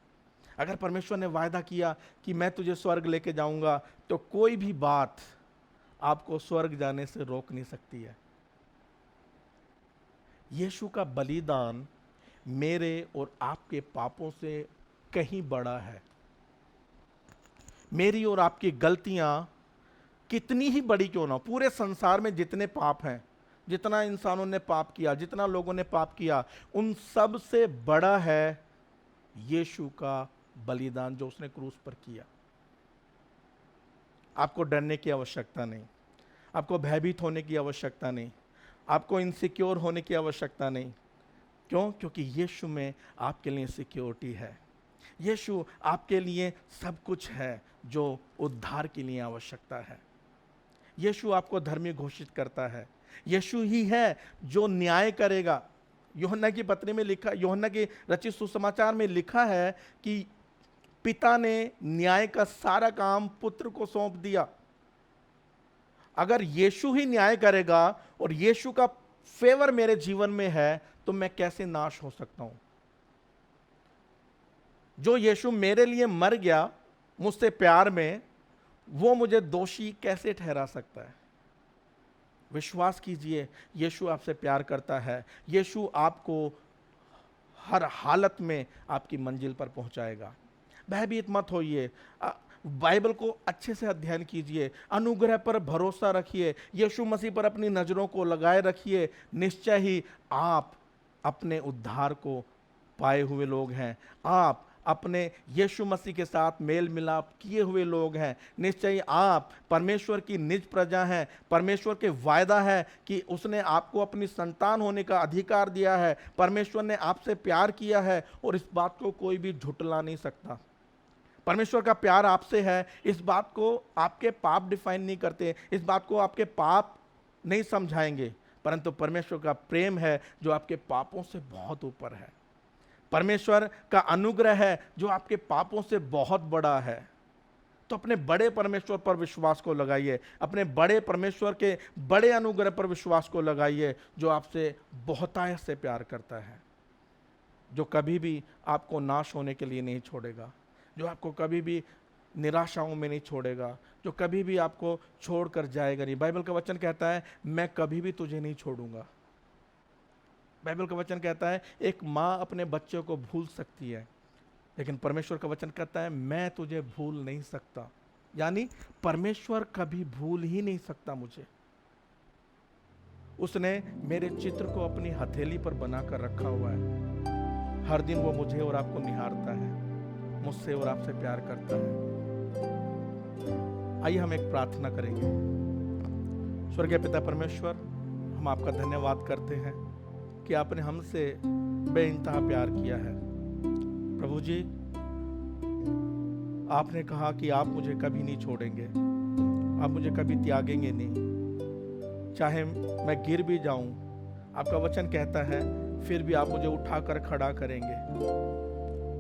अगर परमेश्वर ने वायदा किया कि मैं तुझे स्वर्ग लेके जाऊंगा, तो कोई भी बात आपको स्वर्ग जाने से रोक नहीं सकती है। यीशु का बलिदान मेरे और आपके पापों से कहीं बड़ा है। मेरी और आपकी गलतियां कितनी ही बड़ी क्यों ना, पूरे संसार में जितने पाप हैं, जितना इंसानों ने पाप किया, जितना लोगों ने पाप किया, उन सब से बड़ा है यीशु का बलिदान जो उसने क्रूस पर किया। आपको डरने की आवश्यकता नहीं, आपको भयभीत होने की आवश्यकता नहीं, आपको इनसिक्योर होने की आवश्यकता नहीं। क्यों? क्योंकि यीशु में आपके लिए सिक्योरिटी है। यीशु आपके लिए सब कुछ है जो उद्धार के लिए आवश्यकता है। यीशु आपको धर्मी घोषित करता है। यीशु ही है जो न्याय करेगा। यूहन्ना की पत्री में लिखा, यूहन्ना के रचित सुसमाचार में लिखा है कि पिता ने न्याय का सारा काम पुत्र को सौंप दिया। अगर यीशु ही न्याय करेगा और यीशु का फेवर मेरे जीवन में है, तो मैं कैसे नाश हो सकता हूं? जो यीशु मेरे लिए मर गया मुझसे प्यार में, वो मुझे दोषी कैसे ठहरा सकता है? विश्वास कीजिए, यीशु आपसे प्यार करता है। यीशु आपको हर हालत में आपकी मंजिल पर पहुंचाएगा। भयभीत मत होइए, बाइबल को अच्छे से अध्ययन कीजिए, अनुग्रह पर भरोसा रखिए, यीशु मसीह पर अपनी नज़रों को लगाए रखिए। निश्चय ही आप अपने उद्धार को पाए हुए लोग हैं। आप अपने यीशु मसीह के साथ मेल मिलाप किए हुए लोग हैं। निश्चय आप परमेश्वर की निज प्रजा हैं। परमेश्वर के वायदा है कि उसने आपको अपनी संतान होने का अधिकार दिया है। परमेश्वर ने आपसे प्यार किया है और इस बात को कोई भी झुठला नहीं सकता। परमेश्वर का प्यार आपसे है, इस बात को आपके पाप डिफाइन नहीं करते, इस बात को आपके पाप नहीं समझाएंगे, परंतु परमेश्वर का प्रेम है जो आपके पापों से बहुत ऊपर है। परमेश्वर का अनुग्रह है जो आपके पापों से बहुत बड़ा है। तो अपने बड़े परमेश्वर पर विश्वास को लगाइए, अपने बड़े परमेश्वर के बड़े अनुग्रह पर विश्वास को लगाइए, जो आपसे बहुतायत से प्यार करता है, जो कभी भी आपको नाश होने के लिए नहीं छोड़ेगा, जो आपको कभी भी निराशाओं में नहीं छोड़ेगा, जो कभी भी आपको छोड़कर जाएगा नहीं। बाइबल का वचन कहता है, मैं कभी भी तुझे नहीं छोड़ूंगा। बाइबल का वचन कहता है, एक माँ अपने बच्चे को भूल सकती है, लेकिन परमेश्वर का वचन कहता है, मैं तुझे भूल नहीं सकता। यानी परमेश्वर कभी भूल ही नहीं सकता मुझे। उसने मेरे चित्र को अपनी हथेली पर बनाकर रखा हुआ है। हर दिन वो मुझे और आपको निहारता है, मुझसे और आपसे प्यार करता है। आइए हम एक प्रार्थना करेंगे। स्वर्गीय पिता परमेश्वर, हम आपका धन्यवाद करते हैं कि आपने हमसे बेइंतहा प्यार किया है। प्रभु जी, आपने कहा कि आप मुझे कभी नहीं छोड़ेंगे, आप मुझे कभी त्यागेंगे नहीं। चाहे मैं गिर भी जाऊं, आपका वचन कहता है, फिर भी आप मुझे उठाकर खड़ा करेंगे।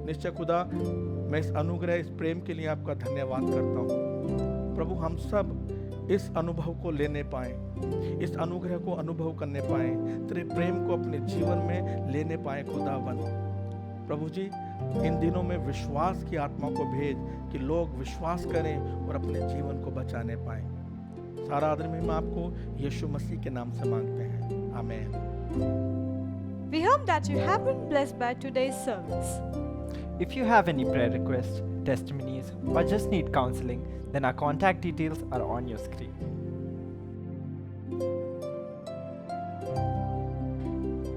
निश्चय खुदा, मैं इस अनुग्रह, इस प्रेम के लिए आपका धन्यवाद करता हूँ। प्रभु, हम सब इस अनुभव को लेने पाएं, इस अनुग्रह को अनुभव करने पाएं, तेरे प्रेम को अपने जीवन में लेने पाएं खुदावन। प्रभु जी, इन दिनों में विश्वास की आत्मा को भेज कि लोग विश्वास करें और अपने जीवन को बचाने पाएं। सारा आदर महिमा आपको यीशु मसीह के नाम से मांगते हैं, आमीन। We hope that you have been blessed by today's service. If you have any prayer requests, testimonies, or just need counseling, then our contact details are on your screen.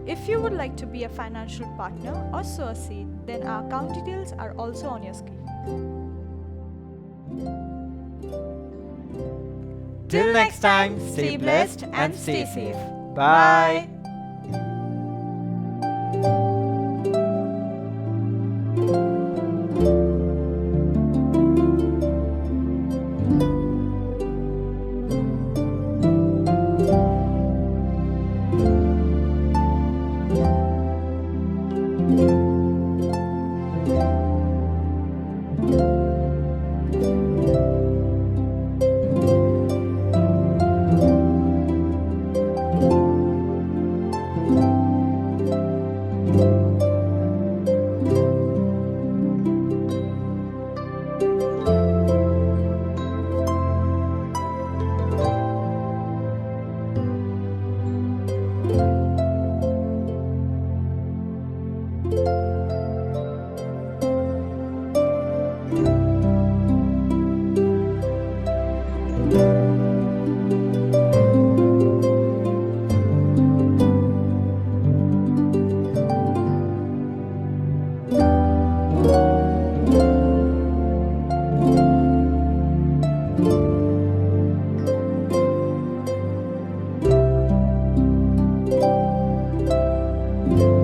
If you would like to be a financial partner or sow a seed, then our account details are also on your screen. Till next time, stay blessed and stay safe. Bye. Bye. you